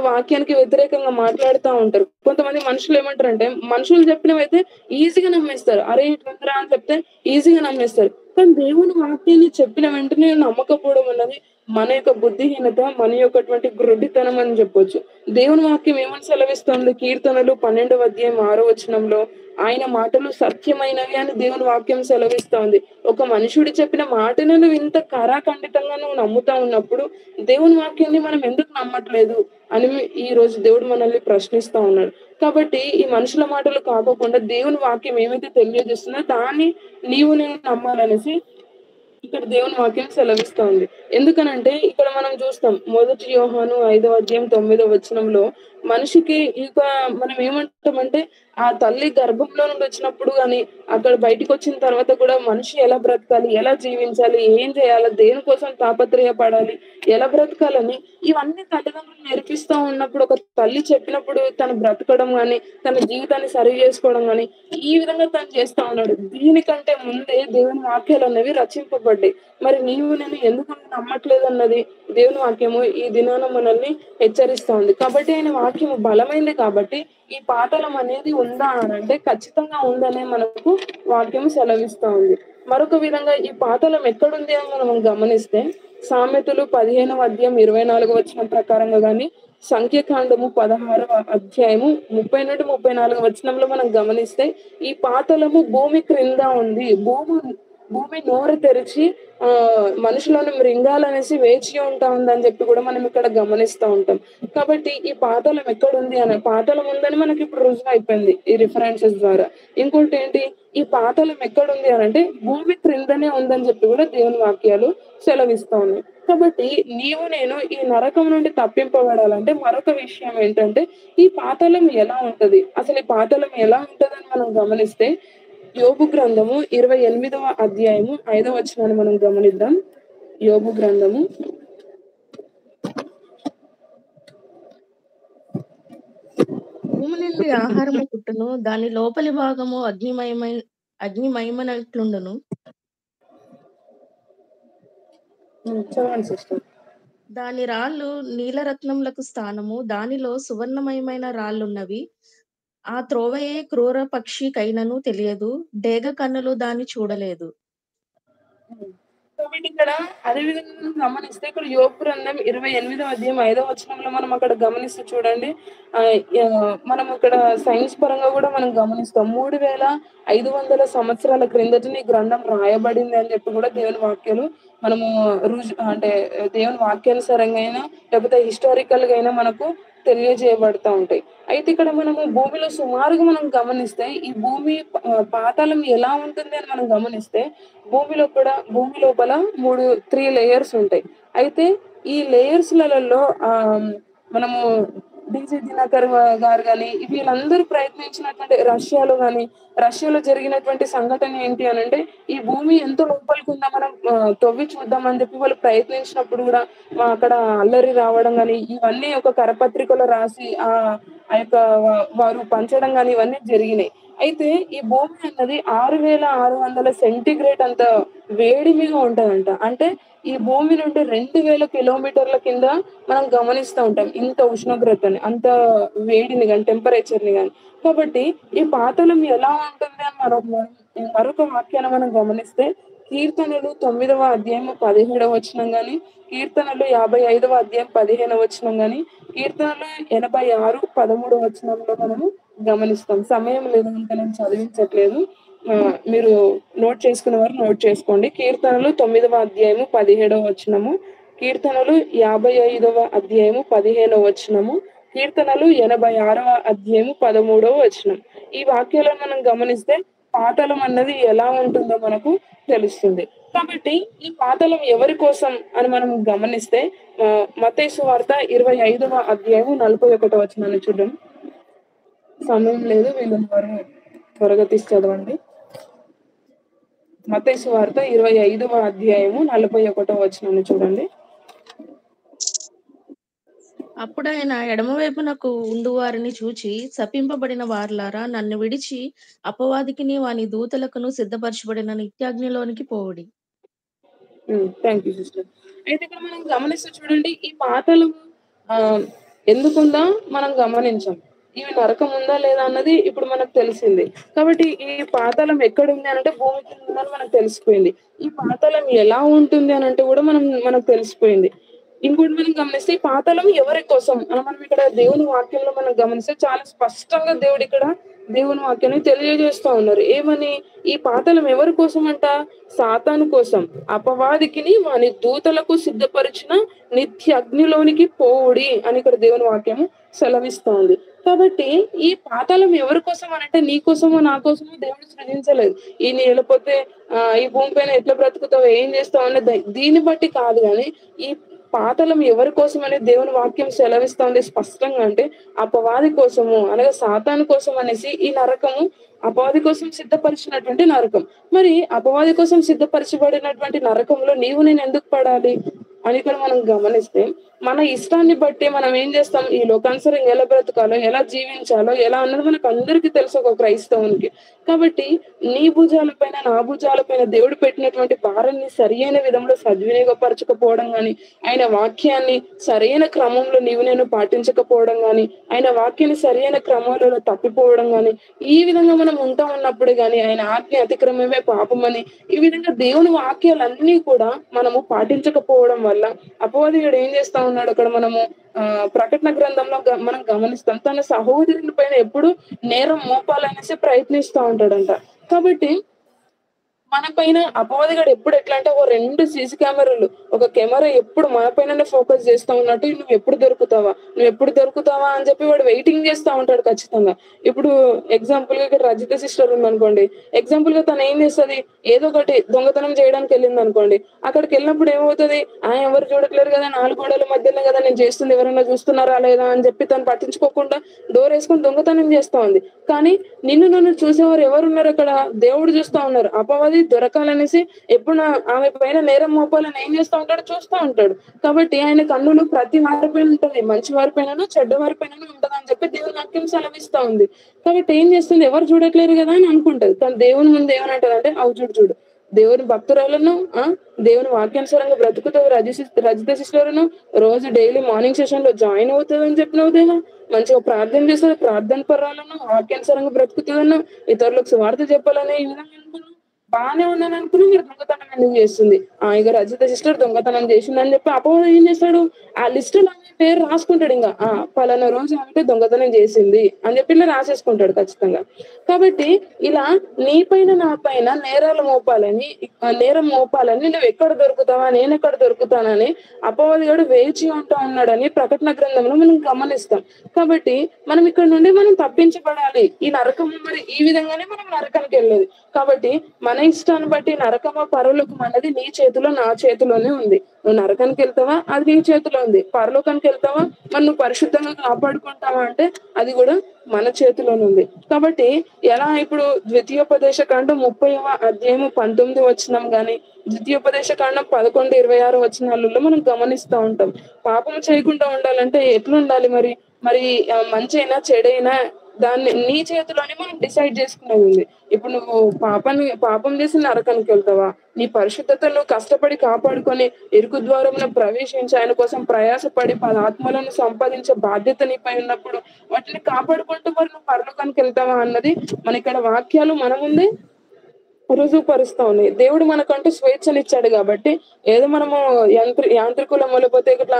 వాక్యానికి వ్యతిరేకంగా మాట్లాడుతూ ఉంటారు. కొంతమంది మనుషులు ఏమంటారంటే, మనుషులు చెప్పినవైతే ఈజీగా నమ్మేస్తారు. అరే ఇట్లా అని చెప్తే ఈజీగా నమ్మేస్తారు. కానీ దేవుని వాక్యాన్ని చెప్పిన వెంటనే నమ్మకపోవడం అన్నది మన యొక్క బుద్ధిహీనత, మన యొక్కటువంటి గ్రుడ్డితనం అని చెప్పొచ్చు. దేవుని వాక్యం ఏమని సెలవిస్తుంది? కీర్తనలు 12వ అధ్యాయం 6వ వచనంలో ఆయన మాటలు సత్యమైనవి అని దేవుని వాక్యం సెలవిస్తోంది. ఒక మనుషుడు చెప్పిన మాటను నువ్వు ఇంత కరాఖండితంగా నువ్వు నమ్ముతా ఉన్నప్పుడు దేవుని వాక్యాన్ని మనం ఎందుకు నమ్మట్లేదు అని ఈ రోజు దేవుడు మనల్ని ప్రశ్నిస్తా ఉన్నాడు. కాబట్టి ఈ మనుషుల మాటలు కాకోకుండా దేవుని వాక్యం ఏమైతే తెలియజేస్తుందో దాన్ని నీవు నేను నమ్మాలనేసి ఇక్కడ దేవుని వాక్యం సెలవిస్తోంది. ఎందుకనంటే ఇక్కడ మనం చూస్తాం, 1 యోహాను 5వ అధ్యాయం 9వ వచనంలో మనిషికి ఇక మనం ఏమంటామంటే ఆ తల్లి గర్భంలో నుండి వచ్చినప్పుడు గాని అక్కడ బయటికి వచ్చిన తర్వాత కూడా మనిషి ఎలా బ్రతకాలి, ఎలా జీవించాలి, ఏం చేయాలి, దేనికోసం తాపత్రయపడాలి, ఎలా బ్రతకాలని ఇవన్నీ తల్లిదండ్రులు నేర్పిస్తా ఉన్నప్పుడు ఒక తల్లి చెప్పినప్పుడు తను బ్రతకడం గాని తన జీవితాన్ని సరి చేసుకోవడం గాని ఈ విధంగా తను చేస్తా ఉన్నాడు. దీనికంటే ముందే దేవుని వాక్యాలు అనేవి రచింపబడ్డాయి. మరి నీవు నేను ఎందుకు నమ్మట్లేదు అన్నది దేవుని వాక్యము ఈ దినాన మనల్ని హెచ్చరిస్తా ఉంది. కాబట్టి ఆయన వాక్యము బలమైంది. కాబట్టి ఈ పాతాళం అనేది ఉందా అని అంటే ఖచ్చితంగా ఉందనే మనకు వాక్యము సెలవిస్తా ఉంది. మరొక విధంగా ఈ పాతాళం ఎక్కడుంది అని మనం గమనిస్తే సామెతలు 15వ అధ్యాయం 24వ వచనం ప్రకారంగా గాని సంఖ్యాకాండము 16వ అధ్యాయము 30 నుండి 34వ వచనంలో మనం గమనిస్తే ఈ పాతాళము భూమి క్రింద ఉంది. భూమి నోరు తెరిచి మనుషులను మృంగాలనేసి వేచి ఉంటా ఉందని చెప్పి కూడా మనం ఇక్కడ గమనిస్తూ ఉంటాం. కాబట్టి ఈ పాతాళం ఎక్కడుంది అని, పాతాళం ఉందని మనకి ఇప్పుడు రుజువు అయిపోయింది ఈ రిఫరెన్సెస్ ద్వారా. ఇంకోటి ఏంటి, ఈ పాతాళం ఎక్కడుంది అని అంటే భూమి క్రిందనే ఉందని చెప్పి కూడా దేవుని వాక్యాలు సెలవిస్తా ఉన్నాయి. కాబట్టి నీవు నేను ఈ నరకం నుండి తప్పింపబడాలంటే మరొక విషయం ఏంటంటే ఈ పాతాళం ఎలా ఉంటది, అసలు ఈ పాతాళం ఎలా ఉంటదని మనం గమనిస్తే యోబు గ్రంథము 28వ అధ్యాయము 5వ వచనాన్ని మనం గమనిద్దాం. యోబు గ్రంథము భూమి నుండి ఆహారము పుట్టును, దాని లోపలి భాగము అగ్నిమయమైనట్లుండును. చదవండి సిస్టర్. దాని రాళ్ళు నీలరత్నములకు స్థానము, దానిలో సువర్ణమయమైన రాళ్ళున్నవి. ఆ త్రోవయే క్రూర పక్షి కైనను తెలియదు, డేగ కన్నులు దాన్ని చూడలేదు. కాబట్టి ఇక్కడ అదే విధంగా మనం గమనిస్తే ఇక్కడ యోబు గ్రంథం 28వ అధ్యాయం 5వ వచనంలో మనం అక్కడ గమనిస్తే చూడండి, మనం ఇక్కడ సైన్స్ పరంగా కూడా మనం గమనిస్తాం 3500 సంవత్సరాల క్రిందట ఈ గ్రంథం రాయబడింది అని చెప్పి కూడా దేవుని వాక్యాలు మనము అంటే దేవుని వాక్యానుసారంగా అయినా లేకపోతే హిస్టారికల్ గా అయినా మనకు తెలియజేయబడతా ఉంటాయి. అయితే ఇక్కడ మనము భూమిలో సుమారుగా మనం గమనిస్తే ఈ భూమి పాతాళం ఎలా ఉంటుంది అని మనం గమనిస్తే భూమి లోపల 3 లేయర్స్ ఉంటాయి. అయితే ఈ లేయర్స్లలో మనము డీజే దినకర్ గారు కానీ వీళ్ళందరూ ప్రయత్నించినటువంటి రష్యాలో జరిగినటువంటి సంఘటన ఏంటి అని అంటే ఈ భూమి ఎంతో లోపలికి ఉందా మనం తవ్వి చూద్దామని చెప్పి వాళ్ళు ప్రయత్నించినప్పుడు కూడా అక్కడ అల్లరి రావడం కానీ ఇవన్నీ ఒక కరపత్రికలో రాసి ఆ యొక్క వారు పంచడం కానీ ఇవన్నీ జరిగినాయి. అయితే ఈ భూమి అన్నది 6600 సెంటీగ్రేడ్ అంత వేడిమిగా ఉంటదంట. అంటే ఈ భూమి నుండి 2000 కిలోమీటర్ల కింద మనం గమనిస్తూ ఉంటాం ఇంత ఉష్ణోగ్రతని, అంత వేడిని కానీ టెంపరేచర్ని కానీ. కాబట్టి ఈ పాతాళం ఎలా ఉంటుంది అని మరొక వాక్యాన్ని మనం గమనిస్తే కీర్తనలు 9వ అధ్యాయం 17వ వచనం గాని, కీర్తనలు 55వ అధ్యాయం 15వ వచనం గాని, కీర్తనలు 86 13వ వచనంలో మనము గమనిస్తాం. సమయం లేదు కనుక నేను చదివించట్లేదు, మీరు నోట్ చేసుకునే వారు నోట్ చేసుకోండి. కీర్తనలు 9వ అధ్యాయము 17వ వచనము, కీర్తనలు 55వ అధ్యాయము 15వ వచనము, కీర్తనలు 86వ అధ్యాయము 13వ వచనం. ఈ వాక్యాలను మనం గమనిస్తే పాతాళం అన్నది ఎలా ఉంటుందో మనకు తెలుస్తుంది. కాబట్టి ఈ పాతాళం ఎవరి కోసం అని మనం గమనిస్తే మత్తయి సువార్త 25వ అధ్యాయము 41వ వచనాన్ని చూద్దాం. సమయం లేదు, వీళ్ళని వారు త్వరగా తీసి చదవండి. మత్తయి సువార్త 25వ అధ్యాయము 41వ వచనాన్ని చూడండి. అప్పుడు ఆయన ఎడమవైపునకు ఉండు వారిని చూచి, శపింపబడిన వారలారా, నన్ను విడిచి అపవాదికిని వాని దూతలకును సిద్ధపరచబడిన నిత్యాగ్నిలోనికి పోవుడి. Thank you sister. అయితే ఇక్కడ మనం గమనిస్తే చూడండి, ఈ పాతలు ఎందుకుందా మనం గమనించాం. ఇవి నరకం ఉందా లేదా అన్నది ఇప్పుడు మనకు తెలిసింది. కాబట్టి ఈ పాతాళం ఎక్కడ ఉంది అని అంటే భూమి కింద ఉందని మనకు తెలిసిపోయింది. ఈ పాతాళం ఎలా ఉంటుంది అని అంటే కూడా మనకు తెలిసిపోయింది. ఇంకోటి మనం గమనిస్తే ఈ పాతాళం ఎవరి కోసం అని మనం ఇక్కడ దేవుని వాక్యంలో మనం గమనిస్తే చాలా స్పష్టంగా దేవుడు ఇక్కడ దేవుని వాక్యాన్ని తెలియజేస్తా ఉన్నారు. ఏమని? ఈ పాతాళం ఎవరి కోసం అంట? సాతాను కోసం, అపవాదికిని వాని దూతలకు సిద్ధపరిచిన నిత్య అగ్నిలోనికి పోవుడి అని ఇక్కడ దేవుని వాక్యము సెలవిస్తోంది. కాబట్టి ఈ పాతాళం ఎవరి కోసం అని అంటే నీ కోసమో నా కోసమో దేవుడు సృజించలేదు. ఈ లేకపోతే ఈ భూమి పైన ఎట్లా బ్రతుకుతావు, ఏం చేస్తావు అనే దీన్ని బట్టి కాదు. కానీ ఈ పాతాళం ఎవరి కోసం అనేది దేవుని వాక్యం సెలవిస్తోంది స్పష్టంగా. అంటే అపవాది కోసము, అనగా సాతాను కోసం అనేసి ఈ నరకము అపవాది కోసం సిద్ధపరిచినటువంటి నరకం. మరి అపవాది కోసం సిద్ధపరచబడినటువంటి నరకంలో నీవు నేను ఎందుకు పడాలి అని ఇక్కడ మనం గమనిస్తే, మన ఇష్టాన్ని బట్టి మనం ఏం చేస్తాం, ఈ లోకానుసారంగా ఎలా బ్రతకాలో, ఎలా జీవించాలో, ఎలా అన్నది మనకు అందరికీ తెలుసు ఒక క్రైస్తవునికి. కాబట్టి నీ భుజాలపైన నా భుజాలపైన దేవుడు పెట్టినటువంటి భారాన్ని సరియైన విధంలో సద్వినియోగపరచకపోవడం గాని, ఆయన వాక్యాన్ని సరైన క్రమంలో నీవు నేను పాటించకపోవడం గాని, ఆయన వాక్యాన్ని సరైన క్రమంలో తప్పిపోవడం గాని, ఈ విధంగా మనం ఉంటా ఉన్నప్పుడు గాని ఆయన ఆజ్ఞ అతిక్రమమే పాపమని, ఈ విధంగా దేవుని వాక్యాలన్నీ కూడా మనము పాటించకపోవడం వల్ల అపవాదిగాడు ఏం చేస్తా ఉన్నాడు అక్కడ మనము ప్రకటన గ్రంథంలో మనం గమనిస్తాం. తన సహోదరుని పైన ఎప్పుడు నేరం మోపాలనేసి ప్రయత్నిస్తూ ఉంటాడంట. కాబట్టి మన పైన అపవాదిగాడు ఎప్పుడు ఎట్లా అంటే ఒక 2 సీసీ కెమెరాలు, ఒక కెమెరా ఎప్పుడు మన పైననే ఫోకస్ చేస్తా ఉన్నట్టు, నువ్వు ఎప్పుడు దొరుకుతావా అని చెప్పి వాడు వెయిటింగ్ చేస్తా ఉంటాడు ఖచ్చితంగా. ఇప్పుడు ఎగ్జాంపుల్ గా ఇక్కడ రజిత సిస్టర్ ఉందనుకోండి, ఎగ్జాంపుల్ గా తను ఏం చేస్తుంది, ఏదో ఒకటి దొంగతనం చేయడానికి వెళ్ళింది అనుకోండి. అక్కడికి వెళ్ళినప్పుడు ఏమవుతుంది, ఎవరు చూడట్లేరు కదా, 4 గోడల మధ్యలో కదా నేను చేస్తుంది, ఎవరైనా చూస్తున్నారా లేదా అని చెప్పి తను పట్టించుకోకుండా డోర్ వేసుకొని దొంగతనం చేస్తా ఉంది. కానీ నన్ను చూసేవారు ఎవరున్నారు అక్కడ? దేవుడు చూస్తా ఉన్నారు. అపవాది దొరకాలనేసి ఎప్పుడు ఆమె పైన నేరం మోపాలని ఏం చేస్తా ఉంటాడు, చూస్తూ ఉంటాడు. కాబట్టి ఆయన కన్నులు ప్రతి వారి పైన ఉంటుంది, మంచి వారి పైన చెడ్డ వారి పైన ఉంటది అని చెప్పి దేవుని వాక్యం సెలవిస్తా ఉంది. కాబట్టి ఏం చేస్తుంది, ఎవరు చూడట్లేరు కదా అని అనుకుంటది. కానీ దేవుని ముందు ఏమనంటది అంటే, అవు చూడు దేవుని భక్తురాలను దేవుని వాక్యానుసారంగా బ్రతుకుతూ రజిత సిస్టర్ను రోజు డైలీ మార్నింగ్ సెషన్ లో జాయిన్ అవుతుంది అని చెప్పినవు దేవా, మంచిగా ప్రార్థన చేస్తుంది, ప్రార్థన పర్రాలను వాక్యానుసారంగా బ్రతుకుతుందను, ఇతరులకు సువార్త చెప్పాలని ఈ విధంగా అనుకున్నాను, బాగానే ఉన్నాను అనుకుని మీరు దొంగతనం ఎందుకు చేస్తుంది? ఇక రజిత సిస్టర్ దొంగతనం చేసింది అని చెప్పి అపవాదం ఏం చేస్తాడు, ఆ లిస్ట్ లో పేరు రాసుకుంటాడు. ఇంకా పలానా రోజు ఆమె దొంగతనం చేసింది అని చెప్పి ఇలా రాసేసుకుంటాడు ఖచ్చితంగా. కాబట్టి ఇలా నీ పైన నా పైన నేరం మోపాలని నువ్వు ఎక్కడ దొరుకుతావా, నేను ఎక్కడ దొరుకుతానని అపవాదిగాడు వేచి ఉంటా ఉన్నాడని ప్రకటన గ్రంథంలో మనం గమనిస్తాం. కాబట్టి మనం ఇక్కడ నుండి మనం తప్పించబడాలి. ఈ నరకం మరి ఈ విధంగానే మనం నరకానికి వెళ్ళేది. కాబట్టి మన ఇష్టాన్ని బట్టి నరకమా పరలోకం అన్నది నీ చేతిలో నా చేతిలోనే ఉంది. నువ్వు నరకానికి వెళ్తావా, అది నీ చేతిలో ఉంది. పరలోకానికి వెళ్తావా, మరి నువ్వు పరిశుద్ధంగా కాపాడుకుంటావా అంటే అది కూడా మన చేతిలోనే ఉంది. కాబట్టి ఎలా ఇప్పుడు ద్వితీయోపదేశ కాండం 30వ అధ్యాయము 19 వచనం గాని, ద్వితీయోపదేశ కాండం 11-26 వచనాలలో మనం గమనిస్తూ ఉంటాం. పాపం చేయకుండా ఉండాలంటే ఎట్లుండాలి, మరి మంచి అయినా చెడైనా దాన్ని నీ చేతిలోనే మనం డిసైడ్ చేసుకునేది ఉంది. ఇప్పుడు నువ్వు పాపం చేసి నరకానికి వెళ్తావా, నీ పరిశుద్ధతను నువ్వు కష్టపడి కాపాడుకొని ఇరుకు ద్వారమున ప్రవేశించి ఆయన కోసం ప్రయాసపడి ఆత్మలను సంపాదించే బాధ్యత నీపై ఉన్నప్పుడు వాటిని కాపాడుకుంటూ మరి నువ్వు పరలోకానికి వెళ్తావా అన్నది మన ఇక్కడ వాక్యాలు మన ముందే రుజువుపరుస్తా ఉన్నాయి. దేవుడు మనకంటూ స్వేచ్ఛనిచ్చాడు కాబట్టి ఏదో మనము యాంత్రికులము లేకపోతే ఇట్లా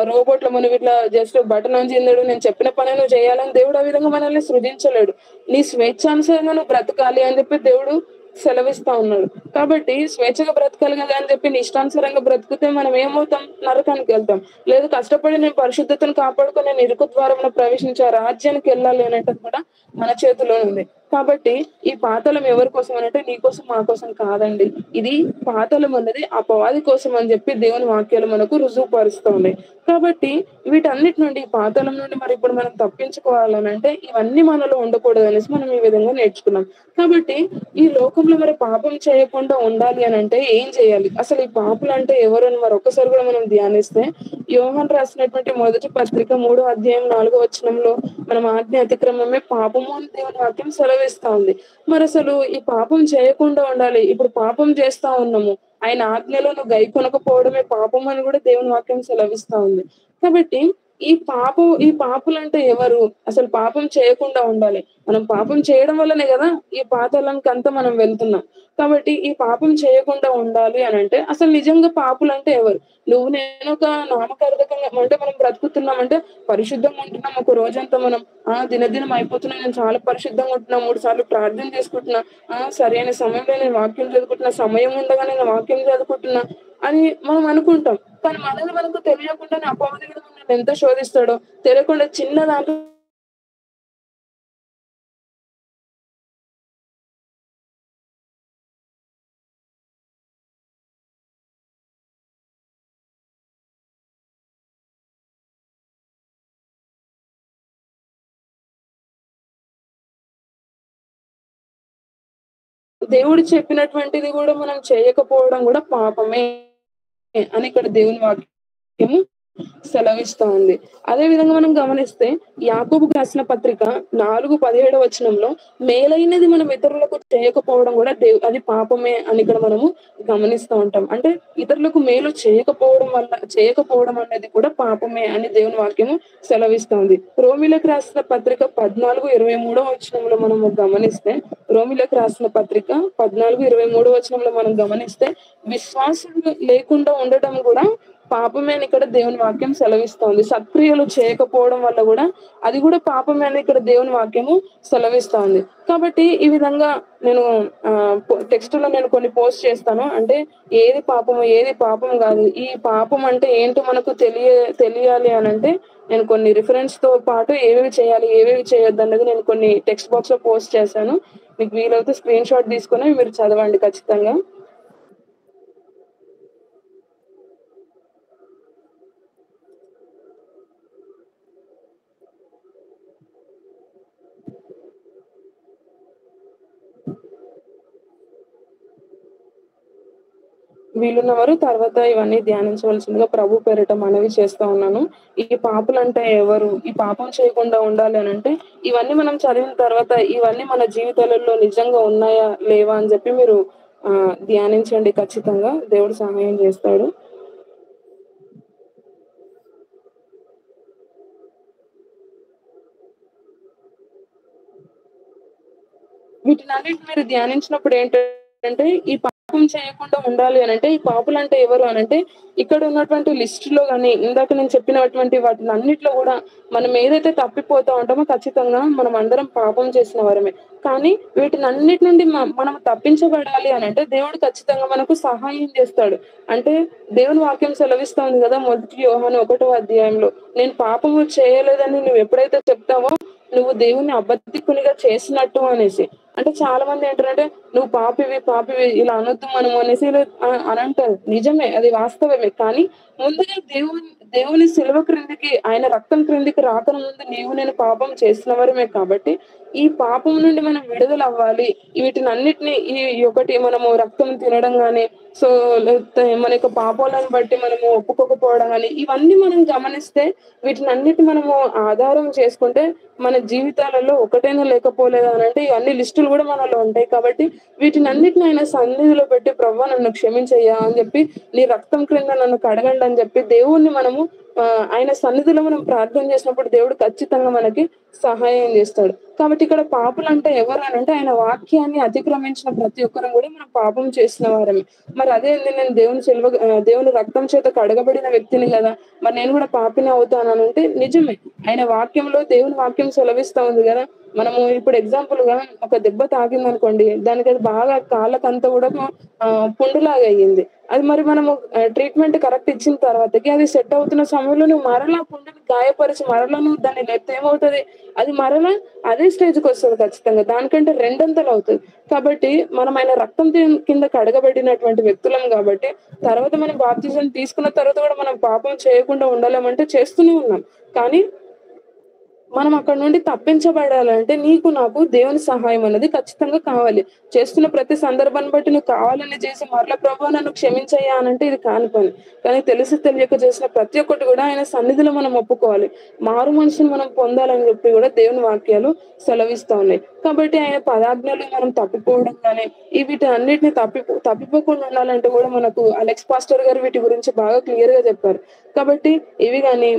రోబోట్ల మనం ఇట్లా జస్ట్ బటన్ ఆన్ చెందాడు, నేను చెప్పిన పని నువ్వు చేయాలని దేవుడు ఆ విధంగా మనల్ని సృజించలేడు. నీ స్వేచ్ఛానుసారంగా నువ్వు బ్రతకాలి అని చెప్పి దేవుడు సెలవిస్తా ఉన్నాడు. కాబట్టి స్వేచ్ఛగా బ్రతకాలి కదా అని చెప్పి నీ ఇష్టానుసారంగా బ్రతికితే మనం ఏమవుతాం, నరకానికి వెళ్తాం. లేదు కష్టపడి నేను పరిశుద్ధతను కాపాడుకొని నేను ఇరుకు ద్వారంలో ప్రవేశించే రాజ్యానికి వెళ్ళాలి అనేటది కూడా మన చేతిలో ఉంది. కాబట్టి ఈ పాతాళం ఎవరి కోసం అని అంటే నీ కోసం మా కోసం కాదండి. ఇది పాతాళం అన్నది అపవాది కోసం అని చెప్పి దేవుని వాక్యాలు మనకు రుజువుపరుస్తుంది. కాబట్టి వీటన్నిటి నుండి పాతాళం నుండి మరి ఇప్పుడు మనం తప్పించుకోవాలని అంటే ఇవన్నీ మనలో ఉండకూడదు అనేసి మనం ఈ విధంగా నేర్చుకున్నాం. కాబట్టి ఈ లోకంలో మరి పాపం చేయకుండా ఉండాలి అని అంటే ఏం చేయాలి? అసలు ఈ పాపులు అంటే ఎవరు అని మరి ఒక్కసారి కూడా మనం ధ్యానిస్తే యోహాను రాసినటువంటి మొదటి పత్రిక 3వ అధ్యాయం 4వ వచనంలో మనం ఆజ్ఞ అతిక్రమమే పాపము అని దేవుని వాక్యం సెలవిస్తా ఉంది. మరి అసలు ఈ పాపం చేయకుండా ఉండాలి. ఇప్పుడు పాపం చేస్తా ఉన్నాము. ఆయన ఆజ్ఞలను గైకొనకపోవడమే పాపం అని కూడా దేవుని వాక్యం సెలవిస్తా ఉంది. కాబట్టి ఈ పాపులంటే ఎవరు? అసలు పాపం చేయకుండా ఉండాలి. మనం పాపం చేయడం వల్లనే కదా ఈ పాతాళానికి అంతా మనం వెళ్తున్నాం. కాబట్టి ఈ పాపం చేయకుండా ఉండాలి అని అంటే అసలు నిజంగా పాపులంటే ఎవరు? నువ్వు నేను ఒక నామకార్థకంగా అంటే మనం బ్రతుకుతున్నామంటే పరిశుద్ధంగా ఉంటున్నాం. ఒక రోజంతా మనం దినదినం అయిపోతున్నా నేను చాలా పరిశుద్ధంగా ఉంటున్నా, 3 సార్లు ప్రార్థన చేసుకుంటున్నా, సరైన సమయంలో నేను వాక్యం చదువుకుంటున్నా, సమయం ఉండగా నేను వాక్యం చదువుకుంటున్నా అని మనం అనుకుంటాం. కానీ మనల్ని మనకు తెలియకుండానే అపవాది కూడా మనల్ని ఎంత శోధిస్తాడో తెలియకుండా చిన్న దాంట్లో దేవుడు చెప్పినటువంటిది కూడా మనం చేయకపోవడం కూడా పాపమే అని ఇక్కడ దేవుని వాక్యము సెలవిస్తా ఉంది. అదే విధంగా మనం గమనిస్తే యాకోబుకు రాసిన పత్రిక 4:17 వచనంలో మేలైనది మనం ఇతరులకు చేయకపోవడం కూడా అది పాపమే అని ఇక్కడ మనము గమనిస్తూ ఉంటాం. అంటే ఇతరులకు మేలు చేయకపోవడం అనేది కూడా పాపమే అని దేవుని వాక్యము సెలవిస్తుంది. రోమిలకు రాసిన పత్రిక 14:23 వచనంలో మనము గమనిస్తే రోమిలకు రాసిన పత్రిక 14:23 వచనంలో మనం గమనిస్తే విశ్వాసం లేకుండా ఉండటం కూడా పాపమే అని ఇక్కడ దేవుని వాక్యం సెలవిస్తోంది. సత్క్రియలు చేయకపోవడం వల్ల కూడా అది కూడా పాపమే అని ఇక్కడ దేవుని వాక్యము సెలవిస్తోంది. కాబట్టి ఈ విధంగా నేను టెక్స్ట్ లో నేను కొన్ని పోస్ట్ చేస్తాను. అంటే ఏది పాపము ఏది పాపం కాదు, ఈ పాపం అంటే ఏంటో మనకు తెలియాలి అని అంటే నేను కొన్ని రిఫరెన్స్ తో పాటు ఏవేవి చేయాలి ఏవేవి చేయొద్దు అన్నది నేను కొన్ని టెక్స్ట్ బాక్స్ లో పోస్ట్ చేశాను. మీకు వీలైతే స్క్రీన్ షాట్ తీసుకొని మీరు చదవండి ఖచ్చితంగా. వీలున్నవారు తర్వాత ఇవన్నీ ధ్యానించవలసిందిగా ప్రభు పేరిట మనవి చేస్తా ఉన్నాను. ఈ పాపులంటే ఎవరు? ఈ పాపం చేయకుండా ఉండాలి అని అంటే ఇవన్నీ మనం చదివిన తర్వాత ఇవన్నీ మన జీవితాలలో నిజంగా ఉన్నాయా లేవా అని చెప్పి మీరు ధ్యానించండి. ఖచ్చితంగా దేవుడు సహాయం చేస్తాడు. వీటినన్నిటి మీరు ధ్యానించినప్పుడు ఏంటంటే ఈ పాపం చేయకుండా ఉండాలి అని అంటే ఈ పాపులు అంటే ఎవరు అని అంటే ఇక్కడ ఉన్నటువంటి లిస్ట్ లో కానీ ఇందాక నేను చెప్పినటువంటి వాటిని అన్నిట్లో కూడా మనం ఏదైతే తప్పిపోతా ఉంటామో ఖచ్చితంగా మనం అందరం పాపం చేసిన వారమే. కానీ వీటినన్నిటి నుండి మనం తప్పించబడాలి అని అంటే దేవుడు ఖచ్చితంగా మనకు సహాయం చేస్తాడు. అంటే దేవుని వాక్యం సెలవిస్తా ఉంది కదా, మొదటి యోహాను 1వ అధ్యాయంలో నేను పాపము చేయలేదని నువ్వు ఎప్పుడైతే చెప్తావో నువ్వు దేవుని అబద్ధికునిగా చేసినట్టు అనేసి. అంటే చాలా మంది ఏంటంటే నువ్వు పాపివి ఇలా అనొద్దు మనం అనేసి అని అంటారు. నిజమే, అది వాస్తవమే. కానీ ముందుగా దేవుని సిలువ క్రిందికి ఆయన రక్తం క్రిందికి రాకన ముందు నీవు నేను పాపం చేసిన వారమే. కాబట్టి ఈ పాపం నుండి మనం విడుదల అవ్వాలి. వీటిని అన్నిటిని ఈ ఒకటి మనము రక్తం తినడం గానీ సో మన యొక్క పాపాలను బట్టి మనము ఒప్పుకోకపోవడం కానీ ఇవన్నీ మనం గమనిస్తే వీటిని అన్నిటి మనము ఆధారం చేసుకుంటే మన జీవితాలలో ఒకటైనా లేకపోలేదా అని అంటే ఇవన్నీ లిస్టులు కూడా మనలో ఉంటాయి. కాబట్టి వీటిని అన్నిటిని ఆయన సన్నిధిలో పెట్టి ప్రవ్వా నన్ను క్షమించయ్యా అని చెప్పి నీ రక్తం క్రింద నన్ను కడగండి అని చెప్పి దేవుణ్ణి మనము ఆయన సన్నిధిలో మనం ప్రార్థన చేసినప్పుడు దేవుడు ఖచ్చితంగా మనకి సహాయం చేస్తాడు. కాబట్టి ఇక్కడ పాపులు అంటే ఎవరు అని అంటే ఆయన వాక్యాన్ని అతిక్రమించిన ప్రతి ఒక్కరం కూడా మనం పాపం చేసిన వారమే. మరి అదే నేను దేవుని రక్తం చేత కడగబడిన వ్యక్తిని కదా, మరి నేను కూడా పాపిని అవుతాను అంటే నిజమే. ఆయన వాక్యంలో దేవుని వాక్యం సెలవిస్తా ఉంది కదా. మనము ఇప్పుడు ఎగ్జాంపుల్ గా ఒక దెబ్బ తాకింది అనుకోండి, దానికి అది బాగా కాళ్ళకంతా కూడా పుండులాగా అయ్యింది. అది మరి మనము ట్రీట్మెంట్ కరెక్ట్ ఇచ్చిన తర్వాతకి అది సెట్ అవుతున్న సమయంలో నువ్వు మరలా పుండుని గాయపరిచి మరలా నువ్వు దాన్ని లేపితే ఏమవుతుంది, అది మరలా అదే స్టేజ్కి వస్తుంది ఖచ్చితంగా, దానికంటే రెండంతలు అవుతుంది. కాబట్టి మనం ఆయన రక్తం కింద కడగబెట్టినటువంటి వ్యక్తులం కాబట్టి తర్వాత మనం బాప్తిజం తీసుకున్న తర్వాత కూడా మనం పాపం చేయకుండా ఉండాలేమంటే చేస్తూనే ఉన్నాం. కానీ మనం అక్కడ నుండి తప్పించబడాలంటే నీకు నాకు దేవుని సహాయం అనేది ఖచ్చితంగా కావాలి. చేస్తున్న ప్రతి సందర్భాన్ని బట్టి నువ్వు కావాలని చేసి మరలా ప్రభువా నన్ను క్షమించయ్యా అనంటే ఇది కాని పని. కానీ తెలిసి తెలియక చేసిన ప్రతి ఒక్కటి కూడా ఆయన సన్నిధిలో మనం ఒప్పుకోవాలి. మారు మనిషిని మనం పొందాలని చెప్పి కూడా దేవుని వాక్యాలు సెలవిస్తా ఉన్నాయి. కాబట్టి ఆయన పదాజ్ఞలు మనం తప్పిపోవడం కానీ వీటి అన్నిటిని తప్పిపోకుండా ఉండాలంటే కూడా మనకు అలెక్స్ పాస్టర్ గారు వీటి గురించి బాగా క్లియర్ గా చెప్పారు. కాబట్టి ఇవి కానీ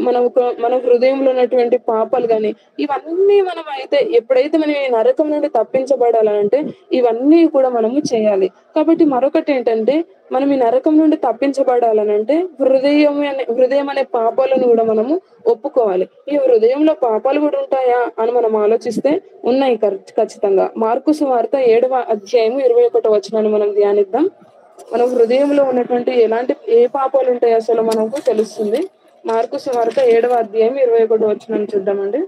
మన హృదయంలో ఉన్నటువంటి పాపాలు కానీ ఇవన్నీ మనం అయితే ఎప్పుడైతే మనం ఈ నరకం నుండి తప్పించబడాలంటే ఇవన్నీ కూడా మనము చేయాలి. కాబట్టి మరొకటి ఏంటంటే మనం ఈ నరకం నుండి తప్పించబడాలనంటే హృదయం అనే పాపాలను కూడా మనము ఒప్పుకోవాలి. ఈ హృదయంలో పాపాలు కూడా ఉంటాయా అని మనం ఆలోచిస్తే ఉన్నాయి ఖచ్చితంగా. మార్కు సువార్త 7వ అధ్యాయము 21వ వచనాన్ని మనం ధ్యానిద్దాం. మన హృదయంలో ఉన్నటువంటి ఏ పాపాలు ఉంటాయో అసలు మనకు తెలుస్తుంది. మార్కు సువార్త 7వ అధ్యాయం 21వ వచనాన్ని చూద్దామండి.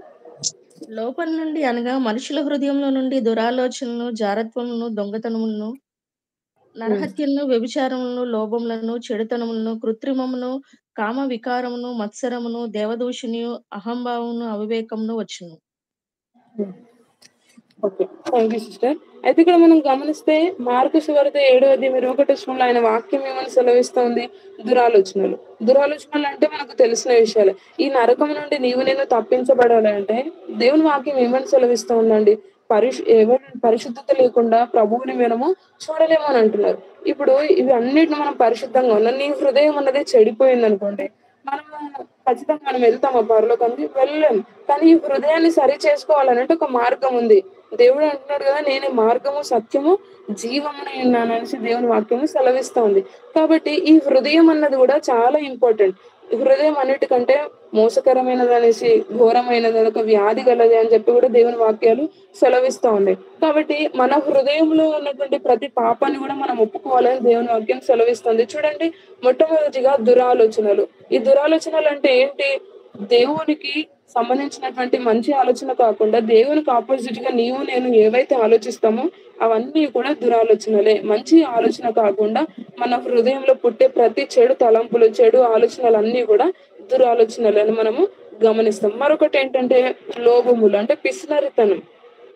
లోపల నుండి అనగా మనుషుల హృదయంలో నుండి దురాలోచనలను, జారత్వములను, దొంగతనములను, నరహత్యలను, వ్యభిచారములను, లోభములను, చెడుతనములను, కృత్రిమమును, కామ వికారమును, మత్సరమును, దేవదూషణియు, అహంభావమును, అవివేకమును వచ్చును. Okay, thank you sister. అయితే ఇక్కడ మనం గమనిస్తే మార్కు సువార్త 7వ అధ్యాయం 21వ వచనంలో ఆయన వాక్యం ఏమని సెలవిస్తోంది? దురాలోచనలు అంటే మనకు తెలిసిన విషయాలే. ఈ నరకం నుండి నేను తప్పించబడాలంటే దేవుని వాక్యం ఏమని సెలవిస్తోందండి? పరిశుద్ధత లేకుండా ప్రభువుని మనము చూడలేము అని అంటున్నారు. ఇప్పుడు ఇవి అన్నిటిని మనం పరిశుద్ధంగా ఉన్నాం, నీ హృదయం అన్నది చెడిపోయింది అనుకోండి, మనము ఖచ్చితంగా మనం వెళ్తామా పరలోకానికి? వెళ్ళలేము. కానీ ఈ హృదయాన్ని సరి చేసుకోవాలంటే ఒక మార్గం ఉంది. దేవుడు అంటున్నాడు కదా, నేనే మార్గము, సత్యము, జీవమునై ఉన్నాను అనేసి దేవుని వాక్యము సెలవిస్తోంది. కాబట్టి ఈ హృదయం అన్నది కూడా చాలా ఇంపార్టెంట్. హృదయం అన్నిటికంటే మోసకరమైనది అనేసి, ఘోరమైనది, ఒక వ్యాధి గలది అని చెప్పి కూడా దేవుని వాక్యాలు సెలవిస్తా ఉన్నాయి. కాబట్టి మన హృదయంలో ఉన్నటువంటి ప్రతి పాపాన్ని కూడా మనం ఒప్పుకోవాలని దేవుని వాక్యం సెలవిస్తుంది. చూడండి, మొట్టమొదటిగా దురాలోచనలు. ఈ దురాలోచనలు అంటే ఏంటి? దేవునికి సంబంధించినటువంటి మంచి ఆలోచన కాకుండా దేవునికి ఆపోజిట్ గా నేను ఏవైతే ఆలోచిస్తామో అవన్నీ కూడా దురాలోచనలే. మంచి ఆలోచన కాకుండా మన హృదయంలో పుట్టే ప్రతి చెడు తలంపులు, చెడు ఆలోచనలు అన్నీ కూడా దురాలోచనలని మనము గమనిస్తాం. మరొకటి ఏంటంటే లోభములు, అంటే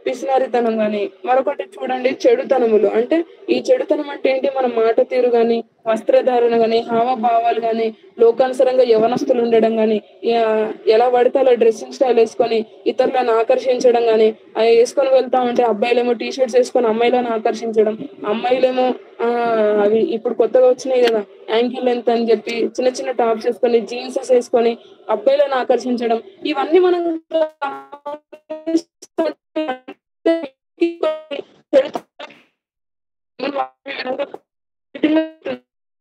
పిసినారితనం గాని. మరొకటి చూడండి చెడుతనములు, అంటే ఈ చెడుతనం అంటే ఏంటి? మన మాట తీరు గాని, వస్త్రధారణ గాని, హావభావాలు గాని, లోకానుసరంగా యవనస్తులు ఉండడం గాని, ఎలా పడితే అలా డ్రెస్సింగ్ స్టైల్ వేసుకొని ఇతరులను ఆకర్షించడం గాని, అవి వేసుకొని వెళ్తా ఉంటే అబ్బాయిలేమో టీ షర్ట్స్ వేసుకొని అమ్మాయిలను ఆకర్షించడం, అమ్మాయిలేమో అవి ఇప్పుడు కొత్తగా వచ్చినాయి కదా యాంకిల్ లెంత్ అని చెప్పి చిన్న చిన్న టాప్స్ వేసుకొని, జీన్సెస్ వేసుకొని అబ్బాయిలను ఆకర్షించడం, ఇవన్నీ మనం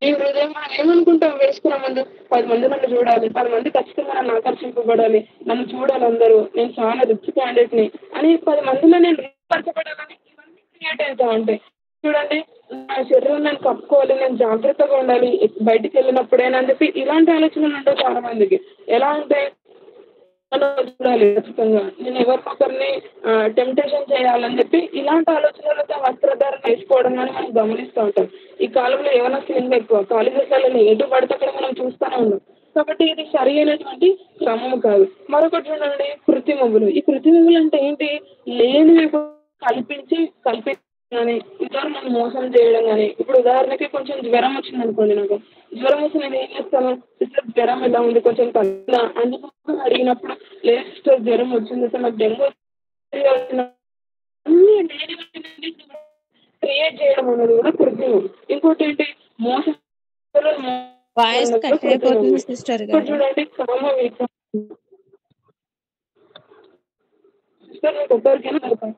ఈ హృదయం మనం ఏమనుకుంటాం? వేసుకున్న ముందు 10 మంది నన్ను చూడాలి, 10 మంది ఖచ్చితంగా నన్ను ఆకర్షింపబడాలి, నన్ను చూడాలి అందరూ, నేను చాలా రిచ్ క్యాండిడేట్ ని అని 10 మందిలో నేను రిచపరచబడాలని ఇవన్నీ క్రియేట్ అవుతా ఉంటాయి. చూడండి, నా శరీరం నేను కప్పుకోవాలి, నేను జాగ్రత్తగా ఉండాలి బయటికి వెళ్ళినప్పుడైనా అని చెప్పి ఇలాంటి ఆలోచనలు ఉంటాయి చాలా మందికి. ఎలా అంటే చూడాలి ఖచ్చితంగా, నేను ఎవరికొకరిని టెంప్టేషన్ చేయాలని చెప్పి ఇలాంటి ఆలోచనలతో వస్త్రధారణ వేసుకోవడం కానీ మనం గమనిస్తూ ఉంటాం. ఈ కాలంలో ఏమైనా స్లింగ్ ఎక్కువ, కాలేజెస్లలో ఎటు పడితే అక్కడ మనం చూస్తూనే ఉన్నాం. కాబట్టి ఇది సరి అయినటువంటి క్రమము కాదు. మరొకటి చూడండి, కృత్రిమములు. ఈ కృత్రిమములు అంటే ఏంటి? లేనివి కల్పించి కానీ ఇతరులను మోసం చేయడం కానీ. ఇప్పుడు ఉదాహరణకి కొంచెం జ్వరం వచ్చింది అనుకోండి, నాకు జ్వరం వచ్చి నేను ఏం చేస్తాను? సిస్టర్ జ్వరం ఎలా ఉంది, కొంచెం తగ్గిందా అని అడిగినప్పుడు, లేదు సిస్టర్ జ్వరం వచ్చింది సార్, నాకు డెంగ్యూ అన్ని క్రియేట్ చేయడం అనేది కూడా కృత్రిమం. ఇంకోటి ఏంటి? మోసం. వాయిస్ కట్ అయిపోతుంది సిస్టర్ గారు. చూడండి కామ వికారం. సిస్టర్ మీకు ఒక్కరికైనా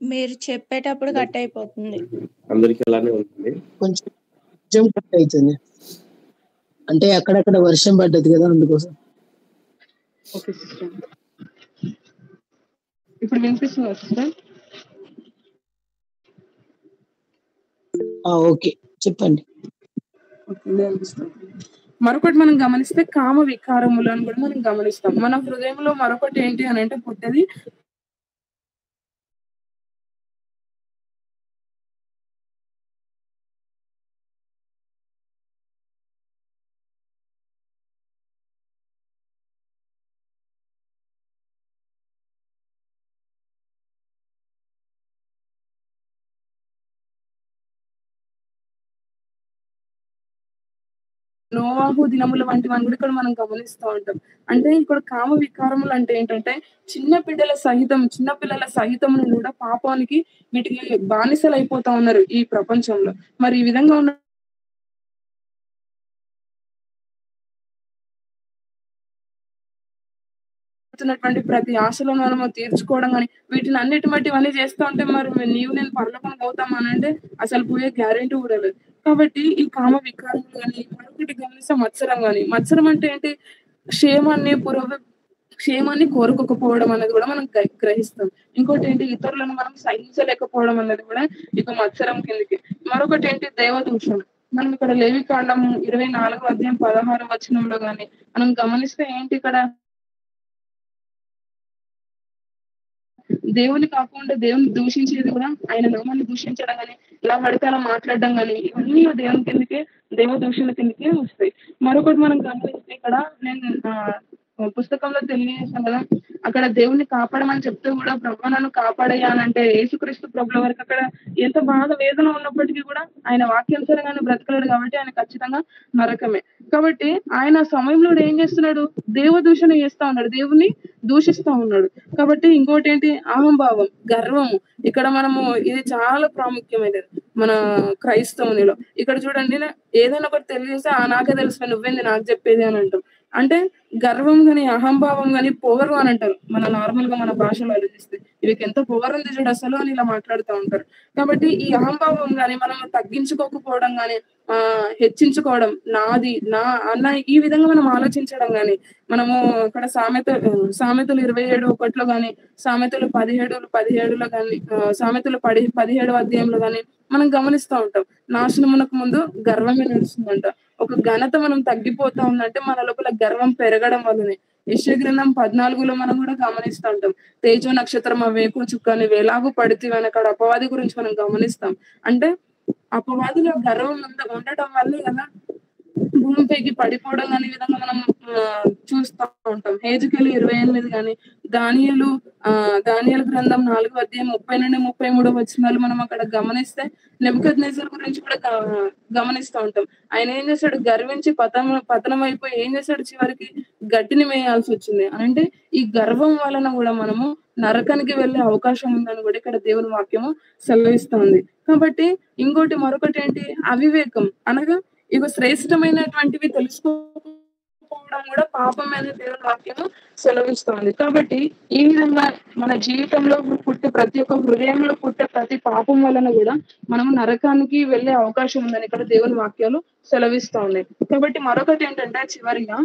మీరు చెప్పేటప్పుడు కట్ అయిపోతుంది. అందరికి అలానే ఉంటుంది, కొంచెం కట్ అవుతుంది, అంటే అక్కడక్కడ వర్షం పడ్డది కదా అందుకోసం. ఓకే సిస్టర్, ఇప్పుడు వినిపిస్తుందా సిస్టర్? ఓకే చెప్పండి. ఓకే, దేవునికి స్తోత్రం. మరొకటి మనం గమనిస్తే కామ వికారములను కూడా మనం గమనిస్తాం. మన హృదయంలో మరొకటి ఏంటి అని అంటే పుట్టేది నోవాహు దినముల వంటివని కూడా ఇక్కడ మనం గమనిస్తూ ఉంటాం. అంటే ఇక్కడ కామ వికారములు అంటే ఏంటంటే చిన్న పిల్లల సహితమును కూడా పాపానికి వీటికి బానిసలు అయిపోతా ఉన్నారు ఈ ప్రపంచంలో. మరి ఈ విధంగా ఉన్నటువంటి ప్రతి ఆశలను మనము తీర్చుకోవడం కానీ వీటిని అన్నిటి చేస్తూ ఉంటే మరి నీవు నేను పరలోకం పోతాం అని అంటే అసలు పోయే గ్యారెంటీ కూడా లేదు. కాబట్టి ఈ కామ వికారం కానీ మరొకటి గమనిస్తే మత్సరం అంటే ఏంటి? క్షేమాన్ని కోరుకోకపోవడం అనేది కూడా మనం గ్రహిస్తాం. ఇంకోటి ఏంటి? ఇతరులను మనం సహించలేకపోవడం అనేది కూడా ఇక మత్సరం కిందకి. మరొకటి ఏంటి? దైవదూషణ. మనం ఇక్కడ లేవికాండం 24:16 గాని మనం గమనిస్తే ఏంటి ఇక్కడ దేవుని కాకుండా దేవుని దూషించేది కూడా, ఆయన నామాన్ని దూషించడం కానీ ఇలా పడితే అలా మాట్లాడడం కానీ ఇవన్నీ దేవుని కిందకే, దేవ దూషణ కిందకే వస్తాయి. మరొకటి మనం గమనిస్తే ఇక్కడ నేను పుస్తకంలో తెలియజేస్తాను కదా, అక్కడ దేవుణ్ణి కాపాడమని చెప్తే కూడా ప్రభు నన్ను కాపాడేయాలంటే యేసుక్రీస్తు ప్రభుల వరకు అక్కడ ఎంత బాధ వేదన ఉన్నప్పటికీ కూడా ఆయన వాక్యానుసారంగానే బ్రతకలేడు కాబట్టి ఆయన ఖచ్చితంగా నరకమే. కాబట్టి ఆయన సమయంలో ఏం చేస్తున్నాడు? దేవ దూషణ చేస్తా ఉన్నాడు, దేవుణ్ణి దూషిస్తా ఉన్నాడు. కాబట్టి ఇంకోటి ఏంటి? అహంభావం, గర్వము. ఇక్కడ మనము ఇది చాలా ప్రాముఖ్యమైనది మన క్రైస్తవునిలో. ఇక్కడ చూడండి, ఏదైనా ఒకటి తెలియజేస్తే నాకే తెలుసు, నువ్వేంది నాకు చెప్పేది అని అంటాం. అంటే గర్వం గాని అహంభావం గాని పొగరు అని అంటారు మన నార్మల్ గా మన భాషలో ఆలోచిస్తే. ఇవికి ఎంత పొగరు ఉంది చూడు అసలు అని ఇలా మాట్లాడుతూ ఉంటారు. కాబట్టి ఈ అహంభావం గాని మనం తగ్గించుకోకపోవడం గాని హెచ్చించుకోవడం, నాది నా అన్న ఈ విధంగా మనం ఆలోచించడం గాని, మనము ఇక్కడ సామెతలు 27:1 గాని, సామెతలు 17:17 గాని, సామెతలు 17వ అధ్యాయంలో గాని మనం గమనిస్తూ ఉంటాం. నాశనమునకు ముందు గర్వమే నడుస్తుందంట. ఒక ఘనత మనం తగ్గిపోతా ఉందంటే మన లోపల గర్వం పెరగడం వల్లనే. యెషయా గ్రంథం 14లో మనం కూడా గమనిస్తూ ఉంటాం. తేజో నక్షత్రం వేకు చుక్కని వేలాగు పడితే అక్కడ అపవాది గురించి మనం గమనిస్తాం. అంటే అపవాదిలో గర్వం ఉండటం వల్లే కదా భూమిపైకి పడిపోవడం అనే విధంగా మనం చూస్తూ ఉంటాం. హేజకేలు 28 గాని, దానియేలు గ్రంథం 4వ అధ్యాయం 30-33 మనం అక్కడ గమనిస్తే నెబుకద్నెజర్ గురించి కూడా గమనిస్తూ ఉంటాం. ఆయన ఏం చేశాడు? గర్వించి పతనం అయిపోయి ఏం చేశాడు? చివరికి గట్టిని మేయాల్సి వచ్చింది. అంటే ఈ గర్వం వలన కూడా మనము నరకానికి వెళ్లే అవకాశం ఉందని కూడా ఇక్కడ దేవుని వాక్యము సెలవిస్తుంది. కాబట్టి మరొకటి ఏంటి? అవివేకం. అనగా ఇవి శ్రేష్టమైనటువంటివి తెలుసుకోవడం కూడా పాపమే అని దేవుని వాక్యము సెలవిస్తుంది. కాబట్టి ఈ విధంగా మన జీవితంలో పుట్టే ప్రతి ఒక్క హృదయంలో పుట్టే ప్రతి పాపం వలన కూడా మనం నరకానికి వెళ్లే అవకాశం ఉందని ఇక్కడ దేవుని వాక్యాలు సెలవిస్తా ఉన్నాయి. కాబట్టి మరొకటి ఏంటంటే చివరిగా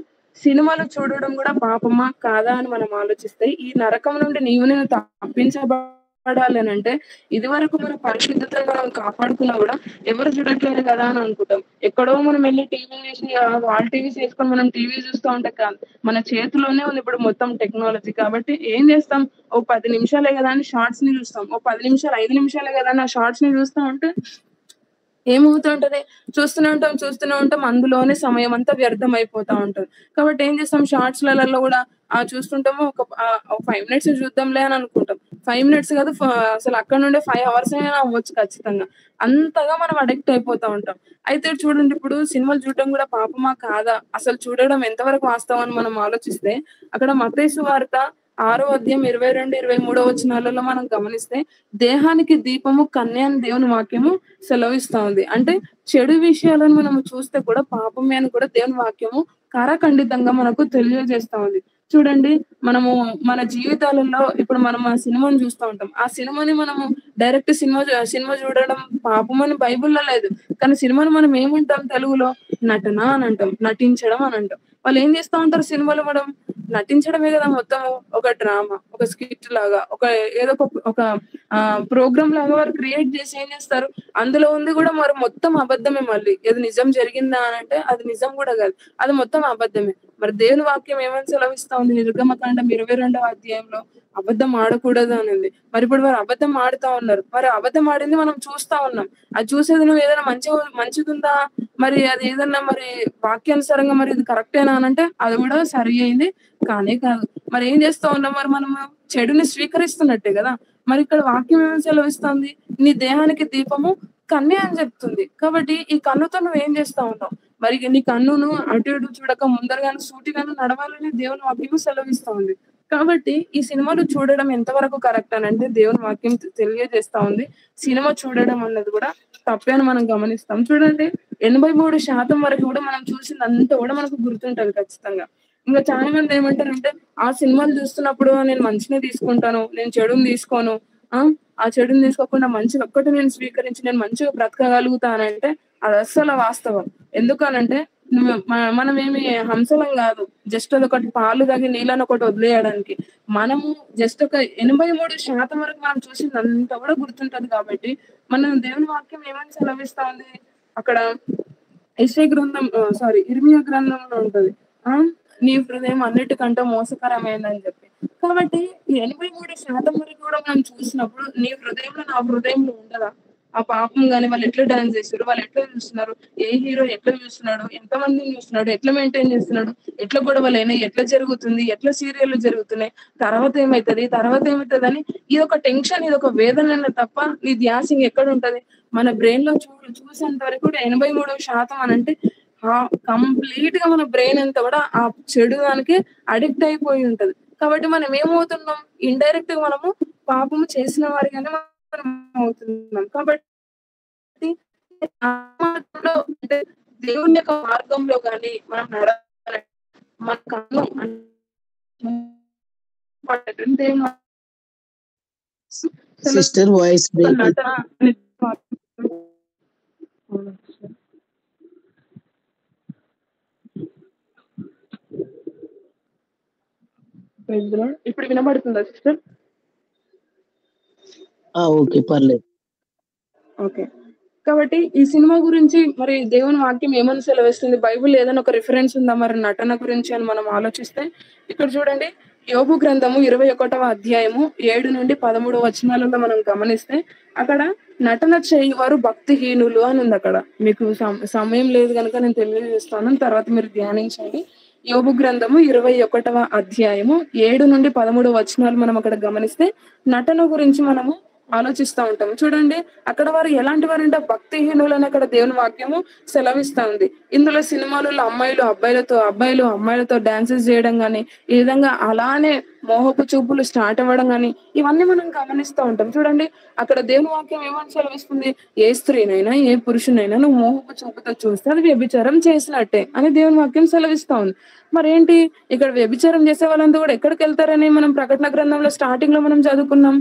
సినిమాలు చూడడం కూడా పాపమా కాదా అని మనం ఆలోచిస్తే, ఈ నరకం నుండి నేను తప్పించబడాలి అని అంటే ఇది వరకు మన పరిశుద్ధతను మనం కాపాడుకున్నా కూడా ఎవరు చూడట్లేదు కదా అని అనుకుంటాం. ఎక్కడో మనం వెళ్ళి టీవీ వేసి వాల్ టీవీస్ వేసుకొని మనం టీవీ చూస్తూ ఉంటే కాదు, మన చేతిలోనే ఉంది ఇప్పుడు మొత్తం టెక్నాలజీ. కాబట్టి ఏం చేస్తాం? ఓ 10 నిమిషాలే కదా అని షార్ట్స్ ని చూస్తాం. ఓ 10 నిమిషాలు 5 నిమిషాలే కదా అని ఆ షార్ట్స్ ని చూస్తూ ఉంటే ఏమవుతుంటది? చూస్తూనే ఉంటాం, అందులోనే సమయం అంతా వ్యర్థం అయిపోతా ఉంటది. కాబట్టి ఏం చేస్తాం? షార్ట్స్ లలో కూడా చూస్తుంటాము, ఒక 5 మినిట్స్ చూద్దాంలే అని అనుకుంటాం. 5 మినిట్స్ కాదు, అసలు అక్కడ నుండే 5 hours అయినా అవ్వచ్చు ఖచ్చితంగా. అంతగా మనం అడిక్ట్ అయిపోతా ఉంటాం. అయితే చూడండి, ఇప్పుడు సినిమాలు చూడడం కూడా పాపమా కాదా, అసలు చూడడం ఎంతవరకు వాస్తవం అని మనం ఆలోచిస్తే అక్కడ మత్తయి సువార్త 6వ అధ్యాయం 22-23 మనం గమనిస్తే దేహానికి దీపము కన్య అని దేవుని వాక్యము సెలవిస్తా ఉంది. అంటే చెడు విషయాలను మనం చూస్తే కూడా పాపమే అని కూడా దేవుని వాక్యము కారాఖండితంగా మనకు తెలియజేస్తా ఉంది. చూడండి, మనము మన జీవితాలలో ఇప్పుడు మనం ఆ సినిమాని చూస్తూ ఉంటాం. ఆ సినిమాని మనము డైరెక్ట్ సినిమా చూడడం పాపమని బైబిల్లో లేదు. కానీ సినిమాని మనం ఏమంటాం? తెలుగులో నటన అని అంటాం, నటించడం అని అంటాం. వాళ్ళు ఏం చేస్తూ ఉంటారు సినిమాలో? మనం నటించడమే కదా మొత్తం. ఒక డ్రామా, ఒక స్కిట్ లాగా, ఏదో ఒక ప్రోగ్రామ్ లాగా వారు క్రియేట్ చేసి ఏం చేస్తారు, అందులో ఉంది కూడా మరి మొత్తం అబద్ధమే. మళ్ళీ ఇది నిజం జరిగిందా అని అంటే అది నిజం కూడా కాదు, అది మొత్తం అబద్ధమే. మరి దేవుని వాక్యం ఏమని సెలవిస్తా ఉంది నిర్గమకాండం 22వ అధ్యాయంలో, అబద్ధం ఆడకూడదు అని ఉంది. మరి ఇప్పుడు వారు అబద్ధం ఆడుతా ఉన్నారు, మరి అబద్ధం ఆడింది మనం చూస్తా ఉన్నాం. అది చూసేది నువ్వు ఏదైనా మంచిగుందా, మరి అది ఏదన్నా మరి వాక్యానుసారంగా మరి ఇది కరెక్టేనా అని అంటే అది కూడా సరి అయింది కానే కాదు. మరి ఏం చేస్తా ఉన్నాం, మరి మనం చెడుని స్వీకరిస్తున్నట్టే కదా. మరి ఇక్కడ వాక్యం ఏమని సెలవిస్తుంది, నీ దేహానికి దీపము కన్నే అని చెప్తుంది. కాబట్టి ఈ కన్నుతో నువ్వు ఏం చేస్తా ఉన్నావు, మరి నీ కన్నును అటు ఇటు చూడక ముందరగాను సూటిగాను నడవాలని దేవుని వాక్యం సెలవిస్తా ఉంది. కాబట్టి ఈ సినిమాలు చూడడం ఎంతవరకు కరెక్ట్ అని అంటే దేవుని వాక్యం తెలియజేస్తా ఉంది, సినిమా చూడడం అన్నది కూడా తప్పే అని మనం గమనిస్తాం. చూడండి 83% వరకు కూడా మనం చూసిందంతా కూడా మనకు గుర్తుంటది ఖచ్చితంగా. ఇంకా చాలా మంది ఏమంటారంటే ఆ సినిమాలు చూస్తున్నప్పుడు నేను మంచినే తీసుకుంటాను, నేను చెడుని తీసుకోను, ఆ చెడుని తీసుకోకుండా మంచిగా ఒక్కటి నేను స్వీకరించి నేను మంచిగా బ్రతకగలుగుతానంటే అది అస్సలు వాస్తవం. ఎందుకనంటే మనం ఏమి హంసలం కాదు, జస్ట్ అది ఒకటి పాలు తాగి నీళ్ళని ఒకటి వదిలేయడానికి. మనము జస్ట్ ఒక 83% వరకు మనం చూసిందంతా కూడా గుర్తుంటది. కాబట్టి మనం దేవుని వాక్యం ఏమని సెలవిస్తా ఉంది అక్కడ, ఇర్మియా గ్రంథంలో ఉంటది, నీ హృదయం అన్నిటికంటే మోసకరమైందని చెప్పి. కాబట్టి ఈ 83% వరకు కూడా మనం చూసినప్పుడు నీ హృదయంలో నా హృదయంలో ఉండదా ఆ పాపం? గాని వాళ్ళు ఎట్లా డాన్స్ చేస్తారు, వాళ్ళు ఎట్లా చూస్తున్నారు, ఏ హీరో ఎట్లా చూస్తున్నాడు, ఎంత మందిని చూస్తున్నాడు, ఎట్లా మెయింటైన్ చేస్తున్నాడు, ఎట్లా గొడవలైనా ఎట్లా జరుగుతుంది, ఎట్లా సీరియల్ జరుగుతున్నాయి, తర్వాత ఏమవుతుంది అని ఇది ఒక టెన్షన్, ఇది ఒక వేదన తప్ప నీ ధ్యాస ఎక్కడ ఉంటది? మన బ్రెయిన్ లో చూసేంత వరకు కూడా 83% అని అంటే కంప్లీట్ గా మన బ్రెయిన్ అంతా కూడా ఆ చెడు దానికి అడిక్ట్ అయిపోయి ఉంటది. కాబట్టి మనం ఏమవుతున్నాం, ఇండైరెక్ట్ గా మనము పాపము చేసిన వారిగానే మనం అవుతున్నాం. కాబట్టి అంటే దేవుని యొక్క మార్గంలో కానీ మనం నడవాలి, మన కన్ను సిస్టర్ వాయిస్ బ్రేక్. ఇప్పుడు వినబడుతుందా సిస్టర్? ఓకే, పర్లేదు. ఓకే. కాబట్టి ఈ సినిమా గురించి మరి దేవుని వాక్యం ఏమని సెలవిస్తుంది, బైబిల్ ఏదైనా ఒక రిఫరెన్స్ ఉందా మరి నటన గురించి అని మనం ఆలోచిస్తే, ఇక్కడ చూడండి యోబు గ్రంథము 21వ అధ్యాయము 7 నుండి 13 వచనాలలో మనం గమనిస్తే అక్కడ నటన చేయవారు భక్తిహీనులు అని ఉంది. అక్కడ మీకు సమయం లేదు కనుక నేను తెలియజేస్తాను, తర్వాత మీరు ధ్యానించండి. యోబు గ్రంథము 21వ అధ్యాయము 7 నుండి 13 వచనాలు మనం అక్కడ గమనిస్తే నటన గురించి మనము ఆలోచిస్తూ ఉంటాం. చూడండి అక్కడ వారు ఎలాంటి వారంటే భక్తిహీనులని అక్కడ దేవుని వాక్యము సెలవిస్తా ఉంది. ఇందులో సినిమాలలో అబ్బాయిలు అమ్మాయిలతో డాన్సెస్ చేయడం గానీ, ఈ విధంగా అలానే మోహపు చూపులు స్టార్ట్ అవ్వడం గానీ, ఇవన్నీ మనం గమనిస్తూ ఉంటాం. చూడండి అక్కడ దేవుని వాక్యం ఏమని సెలవిస్తుంది, ఏ స్త్రీనైనా ఏ పురుషునైనా నువ్వు మోహపు చూపుతో చూస్తే అది వ్యభిచారం చేసినట్టే అని దేవుని వాక్యం సెలవిస్తా ఉంది. మరేంటి ఇక్కడ వ్యభిచారం చేసే వాళ్ళంతా కూడా ఎక్కడికి వెళ్తారని మనం ప్రకటన గ్రంథంలో స్టార్టింగ్ లో మనం చదువుకున్నాం,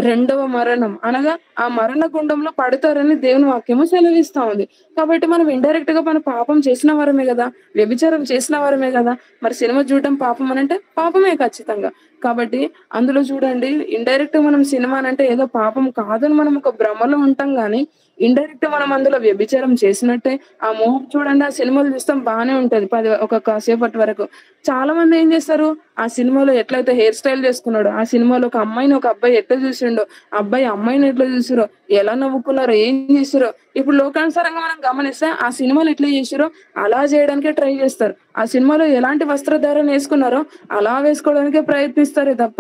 రెండవ మరణం అనగా ఆ మరణ గుండంలో పడతారని దేవుని వాక్యము సెలవిస్తా ఉంది. కాబట్టి మనం ఇండైరెక్ట్ గా మనం పాపం చేసిన వారమే కదా, వ్యభిచారం చేసిన వారమే కదా. మరి సినిమా చూడడం పాపం అని అంటే పాపమే ఖచ్చితంగా. కాబట్టి అందులో చూడండి ఇండైరెక్ట్ మనం సినిమా అంటే ఏదో పాపం కాదని మనం ఒక భ్రమలో ఉంటాం గానీ, ఇండైరెక్ట్ మనం అందులో వ్యభిచారం చేసినట్టే. ఆ మోహం చూడండి, ఆ సినిమాలు చూస్తాం బాగానే ఉంటది ఒక కాసేపటి వరకు. చాలా మంది ఏం చేస్తారు, ఆ సినిమాలో ఎట్లయితే హెయిర్ స్టైల్ చేసుకున్నాడో, ఆ సినిమాలో ఒక అమ్మాయిని ఒక అబ్బాయి ఎట్లా చూసిండో, అబ్బాయి అమ్మాయిని ఎట్లా చూసిరో, ఎలా నవ్వుకున్నారో, ఏం చేసిరో, ఇప్పుడు లోకానుసారంగా మనం గమనిస్తే ఆ సినిమాలు ఎట్లా చేసిరో అలా చేయడానికే ట్రై చేస్తారు. ఆ సినిమాలో ఎలాంటి వస్త్రధారణ వేసుకున్నారో అలా వేసుకోవడానికే ప్రయత్నిస్తారే తప్ప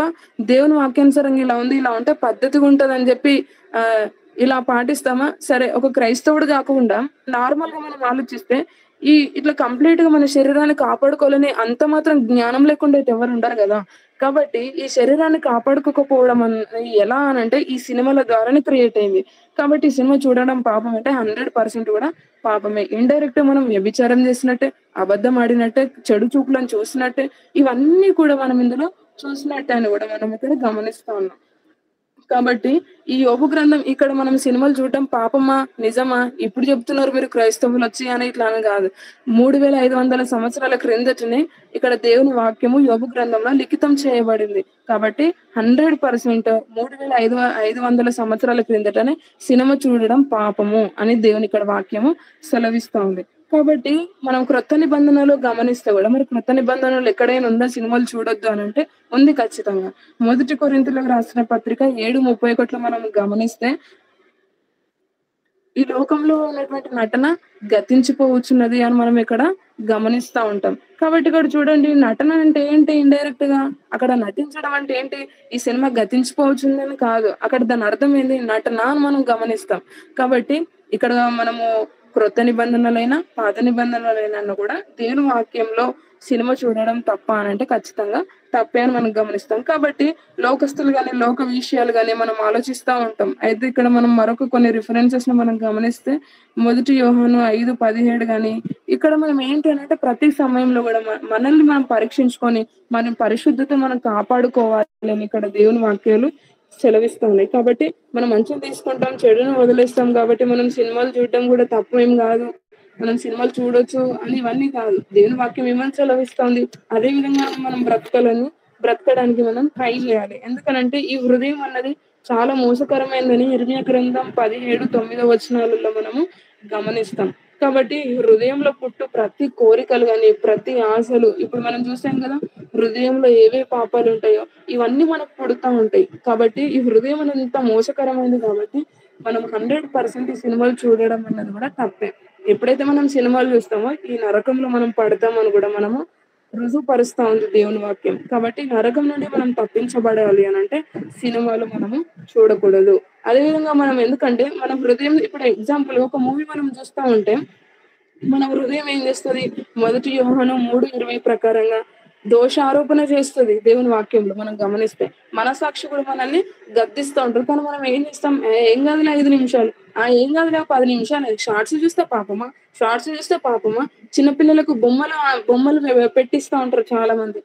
దేవుని వాక్యానుసారంగా ఇలా ఉంది, ఇలా ఉంటే పద్ధతిగా ఉంటది అని చెప్పి ఇలా పాటిస్తామా? సరే, ఒక క్రైస్తవుడు కాకుండా నార్మల్ గా మనం ఆలోచిస్తే ఇట్లా కంప్లీట్ గా మన శరీరాన్ని కాపాడుకోవాలని అంత మాత్రం జ్ఞానం లేకుండా అయితే ఎవరు ఉండరు కదా. కాబట్టి ఈ శరీరాన్ని కాపాడుకోకపోవడం ఎలా అని అంటే ఈ సినిమాల ద్వారానే క్రియేట్ అయింది. కాబట్టి ఈ సినిమా చూడడం పాపం అంటే 100% కూడా పాపమే. ఇండైరెక్ట్ మనం వ్యభిచారం చేసినట్టే, అబద్ధం ఆడినట్టే, చెడు చూపులను చూసినట్టే, ఇవన్నీ కూడా మనం ఇందులో చూసినట్టే అని కూడా మనం ఇక్కడ గమనిస్తా ఉన్నాం. కాబట్టి ఈ యోబు గ్రంథం ఇక్కడ మనం సినిమాలు చూడటం పాపమా నిజమా ఇప్పుడు చెప్తున్నారు మీరు క్రైస్తవులు వచ్చి అని ఇట్లా అని కాదు. 3500 సంవత్సరాల క్రిందటనే ఇక్కడ దేవుని వాక్యము యోబు గ్రంథంలో లిఖితం చేయబడింది. కాబట్టి 100% 3500 సంవత్సరాల క్రిందటనే సినిమా చూడడం పాపము అని దేవుని ఇక్కడ వాక్యము సెలవిస్తోంది. కాబట్టి మనం క్రొత్త నిబంధనలు గమనిస్తే కూడా మరి క్రొత్త నిబంధనలు ఎక్కడైనా ఉందా సినిమాలు చూడొద్దు అని అంటే ఉంది ఖచ్చితంగా. 1 కొరింథీయులకు రాసిన పత్రిక 7:31 మనం గమనిస్తే ఈ లోకంలో ఉన్నటువంటి నటన గతించిపోవచ్చున్నది అని మనం ఇక్కడ గమనిస్తా ఉంటాం. కాబట్టి ఇక్కడ చూడండి, నటన అంటే ఏంటి? ఇండైరెక్ట్ గా అక్కడ నటించడం అంటే ఏంటి? ఈ సినిమా గతించిపోవచ్చుందని కాదు, అక్కడ దాని అర్థం ఏంటి? నటన అని మనం గమనిస్తాం. కాబట్టి ఇక్కడ మనము క్రొత్త నిబంధనలైనా పాత నిబంధనలైనా కూడా దేవుని వాక్యంలో సినిమా చూడడం తప్ప అని అంటే ఖచ్చితంగా తప్పే అని మనం గమనిస్తాం. కాబట్టి లోకస్తులు కానీ లోక విషయాలు కానీ మనం ఆలోచిస్తూ ఉంటాం. అయితే ఇక్కడ మనం మరొక కొన్ని రిఫరెన్సెస్ ని మనం గమనిస్తే 1 యోహాను 5:17 కానీ ఇక్కడ మనం ఏంటి అంటే ప్రతి సమయంలో కూడా మనల్ని మనం పరీక్షించుకొని మన పరిశుద్ధత మనం కాపాడుకోవాలి అని ఇక్కడ దేవుని వాక్యాలు సెలవిస్తున్నాయి. కాబట్టి మనం మంచిని తీసుకుంటాం, చెడును వదిలేస్తాం. కాబట్టి మనం సినిమాలు చూడటం కూడా తప్పు ఏం కాదు, మనం సినిమాలు చూడొచ్చు అని ఇవన్నీ కాదు. దేవుని వాక్యం ఏమని సెలవిస్తుంది, అదే విధంగా మనం బ్రతకడానికి మనం ట్రై చేయాలి. ఎందుకనంటే ఈ హృదయం అన్నది చాలా మోసకరమైందని ఇర్మియా గ్రంథం 17:9 మనము గమనిస్తాం. కాబట్టి హృదయంలో పుట్టు ప్రతి కోరికలు కానీ ప్రతి ఆశలు ఇప్పుడు మనం చూసాం కదా, హృదయంలో ఏవే పాపాలు ఉంటాయో ఇవన్నీ మనకు పుడుతూ ఉంటాయి. కాబట్టి ఈ హృదయం అనేది ఇంత మోసకరమైంది. కాబట్టి మనం 100% ఈ సినిమాలు చూడడం అన్నది కూడా తప్పే. ఎప్పుడైతే మనం సినిమాలు చూస్తామో ఈ నరకంలో మనం పడతామని కూడా మనము రుజువుపరుస్తా ఉంది దేవుని వాక్యం. కాబట్టి నరకం నుండి మనం తప్పించబడాలి అని అంటే సినిమాలు మనము చూడకూడదు. అదేవిధంగా మనం ఎందుకంటే మన హృదయం ఇప్పుడు ఎగ్జాంపుల్ ఒక మూవీ మనం చూస్తూ ఉంటే మన హృదయం ఏం చేస్తుంది? 1 యోహాను 3:20 ప్రకారంగా దోషారోపణ చేస్తుంది. దేవుని వాక్యంలో మనం గమనిస్తే మనసాక్షి కూడా మనల్ని గద్దిస్తూ ఉంటారు. కానీ మనం ఏం చేస్తాం? ఏం కాదులే 5 నిమిషాలు, ఏం కాదులే 10 నిమిషాలు, షార్ట్స్ చూస్తే పాపమా. చిన్నపిల్లలకు బొమ్మలు పెట్టిస్తూ ఉంటారు చాలా మంది.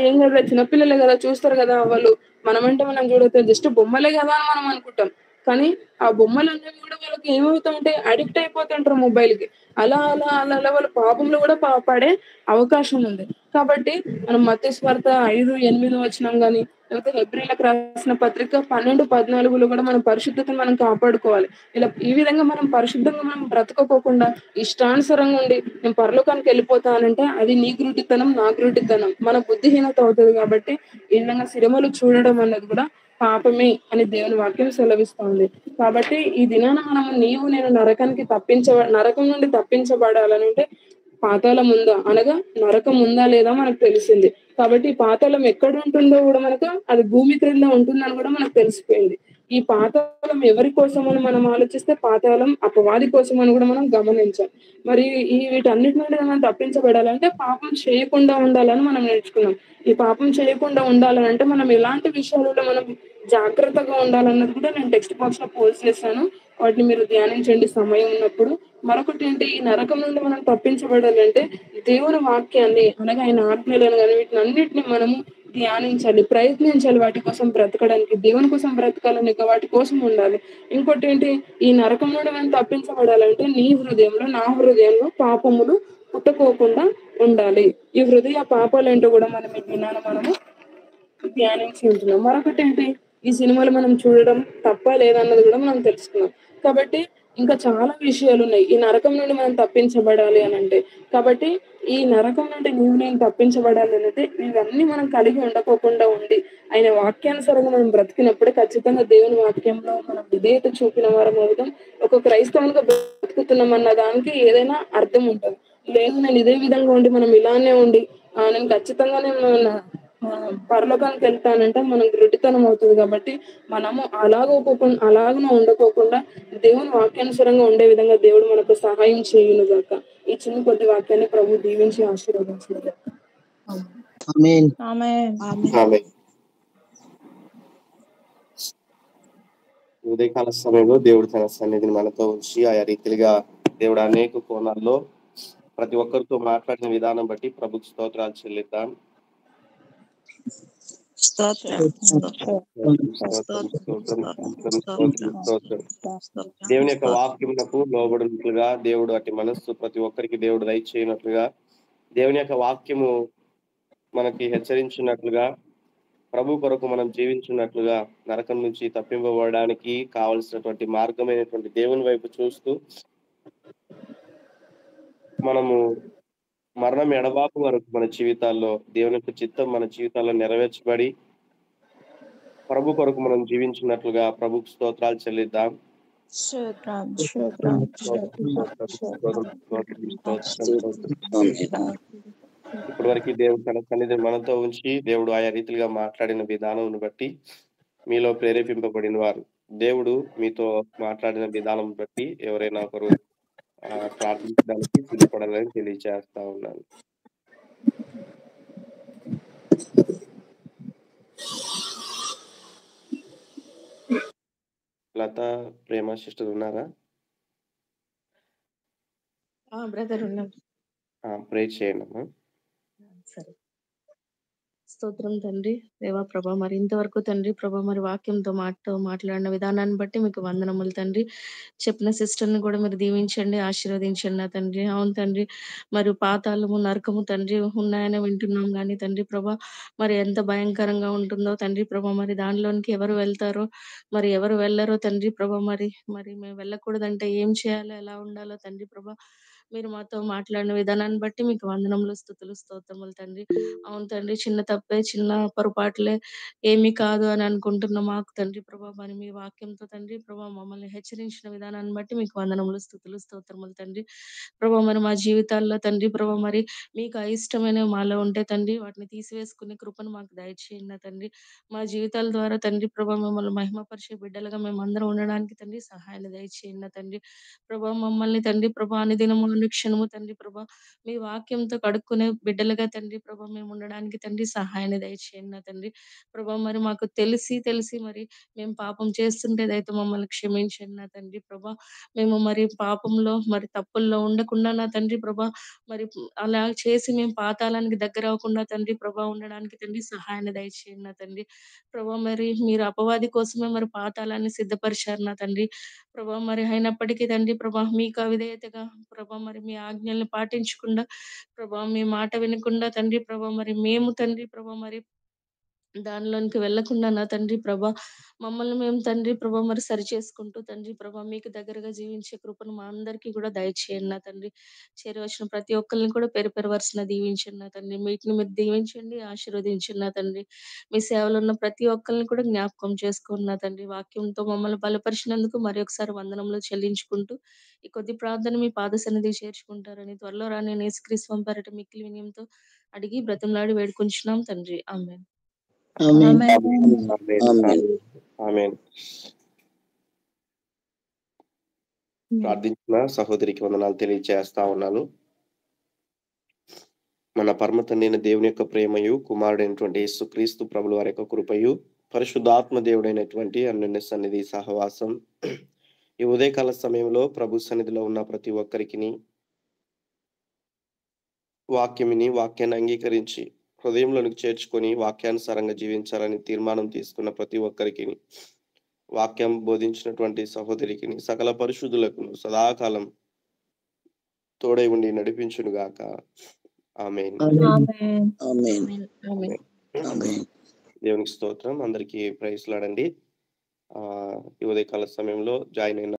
ఏం కదా చిన్నపిల్లలే కదా చూస్తారు కదా వాళ్ళు, మనమంటే మనం చూడొచ్చు, జస్ట్ బొమ్మలే కదా అని మనం అనుకుంటాం. కానీ ఆ బొమ్మలు అనేవి కూడా వాళ్ళకి ఏమవుతా ఉంటే అడిక్ట్ అయిపోతుంటారు మొబైల్ కి. అలా అలా అలా అలా వాళ్ళ పాపంలో కూడా పడే అవకాశం ఉంది. కాబట్టి మనం మత్తయి సువార్త 5:8 కానీ లేకపోతే హెబ్రీయులకు రాసిన పత్రిక 12:14 కూడా మన పరిశుద్ధతను మనం కాపాడుకోవాలి. ఈ విధంగా మనం పరిశుద్ధంగా మనం బ్రతకపోకుండా ఇష్టానుసారంగా ఉండి నేను పరలోకానికి వెళ్ళిపోతానంటే అది నీ గ్రుడ్డితనం, నా గ్రుడ్డితనం, మన బుద్ధిహీనత అవుతుంది. కాబట్టి ఈ విధంగా సినిమాలు చూడడం అన్నది కూడా పాపమే అని దేవుని వాక్యం సెలవిస్తుంది. కాబట్టి ఈ దినాన మనము నేను నరకం నుండి తప్పించబడాలని అంటే పాతాళం ఉందా అనగా నరకం ఉందా లేదా మనకు తెలిసింది. కాబట్టి పాతాళం ఎక్కడ ఉంటుందో కూడా మనకు అది భూమి క్రింద ఉంటుందని కూడా మనకు తెలిసిపోయింది. ఈ పాతాళం ఎవరి కోసం అని మనం ఆలోచిస్తే పాతాళం అపవాది కోసం అని కూడా మనం గమనించాం. మరి వీటన్నిటి నుండి మనం తప్పించబడాలంటే పాపం చేయకుండా ఉండాలని మనం నేర్చుకున్నాం. ఈ పాపం చేయకుండా ఉండాలని అంటే మనం ఎలాంటి విషయాలలో మనం జాగ్రత్తగా ఉండాలన్నది కూడా నేను టెక్స్ట్ బాక్స్ లో పోస్ట్ చేశాను. వాటిని మీరు ధ్యానించండి సమయం ఉన్నప్పుడు. మరొకటి ఏంటి, ఈ నరకం నుండి మనం తప్పించబడాలంటే దేవుని వాక్యాన్ని అనగా ఆయన ఆజ్ఞలను కానీ వీటిని అన్నిటిని మనము ధ్యానించాలి, ప్రయత్నించాలి. వాటి కోసం బ్రతకడానికి, దేవుని కోసం బ్రతకాలని వాటి కోసం ఉండాలి. ఇంకోటి ఏంటి, ఈ నరకం నుండి మనం తప్పించబడాలంటే నీ హృదయంలో నా హృదయంలో పాపములు పుట్టుకోకుండా ఉండాలి. ఈ హృదయ పాపాలు ఏంటో కూడా మనం ఈ దినాన మనము ధ్యానించి ఉంటున్నాం. మరొకటి ఏంటి, ఈ సినిమాలు మనం చూడడం తప్ప లేదన్నది కూడా మనం తెలుసుకున్నాం. కాబట్టి ఇంకా చాలా విషయాలు ఉన్నాయి ఈ నరకం నుండి మనం తప్పించబడాలి అని అంటే. కాబట్టి ఈ నరకం నుండి నేను తప్పించబడాలి అంటే ఇవన్నీ మనం కలిగి ఉండకోకుండా ఉండి ఆయన వాక్యానుసారంగా మనం బ్రతికినప్పుడే ఖచ్చితంగా దేవుని వాక్యంలో మనం విధేయత చూపిన వారం అవుతాం. ఒక క్రైస్తవునిగా బ్రతుకుతున్నాం అన్న దానికి ఏదైనా అర్థం ఉంటుంది. లేదు నేను ఇదే విధంగా ఉండి మనం ఇలానే ఉండి నేను ఖచ్చితంగా నేను పరలోకానికి వెళ్తానంటే మనం గ్రుడ్డితనం అవుతుంది. కాబట్టి మనము అలాగనే ఉండకోకుండా దేవుని వాక్యానుసారంగా ఉండే విధంగా దేవుడు మనకు సహాయం చేయును గాక. ఈ చిన్న కొద్ది వాక్యాన్ని ప్రభు దీవించి ఆశీర్వదించును గాక. ఆమేన్. ఉదయకాల సమయంలో దేవుడు తన సన్నిధిని మనతో ఉంచి ఆయా రీతిగా దేవుడు అనేక కోణాల్లో ప్రతి ఒక్కరితో మాట్లాడిన విధానం బట్టి ప్రభుకి స్తోత్రాలు చెల్లిద్దాం. స్తోత్రం దేవుని యొక్క వాక్యమునకు లోబడినట్లుగా దేవుడు అట్టి మనస్సు ప్రతి ఒక్కరికి దేవుడు దయచేయనట్లుగా దేవుని యొక్క వాక్యము మనకి హెచ్చరించినట్లుగా ప్రభు కొరకు మనం జీవించినట్లుగా నరకం నుంచి తప్పింపబడడానికి కావలసినటువంటి మార్గమైనటువంటి దేవుని వైపు చూస్తూ మనము మరణం ఎడబాపు వరకు మన జీవితాల్లో దేవుని యొక్క చిత్తం మన జీవితాల్లో నెరవేర్చబడి ప్రభు కొరకు మనం జీవించినట్లుగా ప్రభుకు స్తోత్రాలు చెల్లిద్దాం. ఇప్పటి వరకు దేవుడు తన సన్నిధిని మనతో ఉంచి దేవుడు ఆయా రీతిగా మాట్లాడిన విధానం బట్టి మీలో ప్రేరేపింపబడిన వారు దేవుడు మీతో మాట్లాడిన విధానం బట్టి ఎవరైనా ఒకరు ప్రార్థించడానికి సిద్ధపడాలని తెలియజేస్తా ఉన్నాను. లత ప్రేమ సిస్టర్ ఉన్నారా? బ్రదర్ ఉన్నారు. ప్రే చేయండి అమ్మా. సరే. స్తోత్రం తండ్రి, దేవా ప్రభా, మరి ఇంతవరకు తండ్రి ప్రభా మరి వాక్యంతో మాట్లాడిన విధానాన్ని బట్టి మీకు వందనములు తండ్రి. చెప్పిన సిస్టర్ని కూడా మీరు దీవించండి, ఆశీర్వదించండి నా తండ్రి. అవును తండ్రి, మరి పాతాళము నరకము తండ్రి ఉన్నాయని వింటున్నాం కానీ తండ్రి ప్రభా మరి ఎంత భయంకరంగా ఉంటుందో తండ్రి ప్రభా, మరి దానిలోనికి ఎవరు వెళ్తారో మరి ఎవరు వెళ్ళరో తండ్రి ప్రభా, మరి మేము వెళ్ళకూడదంటే ఏం చేయాలో ఎలా ఉండాలో తండ్రి ప్రభా మీరు మాతో మాట్లాడిన విధానాన్ని బట్టి మీకు వందనములు, స్తుతులు, స్తోత్రములు తండ్రి. అవును తండ్రి, చిన్న తప్పే చిన్న పొరపాట్లే ఏమీ కాదు అని అనుకుంటున్న మాకు తండ్రి ప్రభా మరి మీ వాక్యంతో తండ్రి ప్రభా మమ్మల్ని హెచ్చరించిన విధానాన్ని బట్టి మీకు వందనములు, స్తుతులు, స్తోత్రములు తండ్రి ప్రభా. మరి మా జీవితాల్లో తండ్రి ప్రభా మరి మీకు అయిష్టమైనవి మాలో ఉంటే తండ్రి వాటిని తీసివేసుకునే కృపను మాకు దయచేయండి తండ్రి. మా జీవితాల ద్వారా తండ్రి ప్రభా మిమ్మల్ని మహిమపరిచే బిడ్డలుగా మేము అందరం ఉండడానికి తండ్రి సహాయాన్ని దయచేయండి తండ్రి ప్రభా. మమ్మల్ని తండ్రి ప్రభా అనుదినము అనుక్షణము తండ్రి ప్రభా మీ వాక్యంతో కడుక్కునే బిడ్డలుగా తండ్రి ప్రభా మేము ఉండడానికి తండ్రి సహాయాన్ని దయచేయండి తండ్రి ప్రభా. మరి మాకు తెలిసి మరి మేము పాపం చేస్తుంటేదైతే మమ్మల్ని క్షమించండి నా తండ్రి ప్రభా. మేము మరి పాపంలో మరి తప్పుల్లో ఉండకుండా నా తండ్రి ప్రభా మరి అలా చేసి మేము పాతాళానికి దగ్గర అవ్వకుండా తండ్రి ప్రభా ఉండడానికి తండ్రి సహాయాన్ని దయచేయండి నా తండ్రి ప్రభా. మరి మీరు అపవాది కోసమే మరి పాతాళాన్ని సిద్ధపరిచారు నా తండ్రి ప్రభా. మరి అయినప్పటికీ తండ్రి ప్రభా మీకు అవిధేయతగా ప్రభా మరి మీ ఆజ్ఞల్ని పాటించకుండా ప్రభా మీ మాట వినకుండా తండ్రి ప్రభా మరి మేము తండ్రి ప్రభా మరి దానిలోనికి వెళ్లకుండా నా తండ్రి ప్రభా మమ్మల్ని మేము తండ్రి ప్రభా మరి సరి చేసుకుంటూ తండ్రి ప్రభా మీకు దగ్గరగా జీవించే కృపను మా అందరికీ కూడా దయచేయండి నా తండ్రి. చేరి వచ్చిన ప్రతి ఒక్కరిని కూడా పేరు వరుసన దీవించండి నా తండ్రి. వీటిని మీరు దీవించండి, ఆశీర్వదించండి నా తండ్రి. మీ సేవలో ఉన్న ప్రతి ఒక్కరిని కూడా జ్ఞాపకం చేసుకోండి నా తండ్రి. వాక్యంతో మమ్మల్ని బలపరిచినందుకు మరి ఒకసారి వందనములు చెల్లించుకుంటూ ఈ కొద్ది ప్రార్థన మీ పాద సన్నిధికి చేర్చుకుంటారని త్వరలో రాని యేసుక్రీస్తు పేరిట మిక్కిలి వినయంతో అడిగి బ్రతిమలాడి వేడుకుంటున్నాం తండ్రి. ఆమేన్. ఆమేన్. ఆమేన్. ప్రార్థించిన సహోదరికి వందనాలు తెలియజేస్తా ఉన్నాను. మన పరమ తండ్రి దేవుని యొక్క ప్రేమయు కుమారుడైనటువంటి యేసుక్రీస్తు ప్రభుల వారి యొక్క కృపయు పరిశుద్ధాత్మ దేవుడైనటువంటి అన్యోన్య సన్నిధి సహవాసం ఈ ఉదయకాల సమయంలో ప్రభు సన్నిధిలో ఉన్న ప్రతి ఒక్కరికి వాక్యాన్ని అంగీకరించి హృదయంలోనికి చేర్చుకొని వాక్యానుసారంగా జీవించాలని తీర్మానం తీసుకున్న ప్రతి ఒక్కరికి వాక్యం బోధించినటువంటి సహోదరికి సకల పరిశుద్ధులకు సదాకాలం తోడై ఉండి నడిపించును గాక. ఆమేన్. దేవునికి స్తోత్రం. అందరికీ ప్రైజ్ లాడండి. ఈ ఉదయకాల సమయంలో జాయిన్ అయిన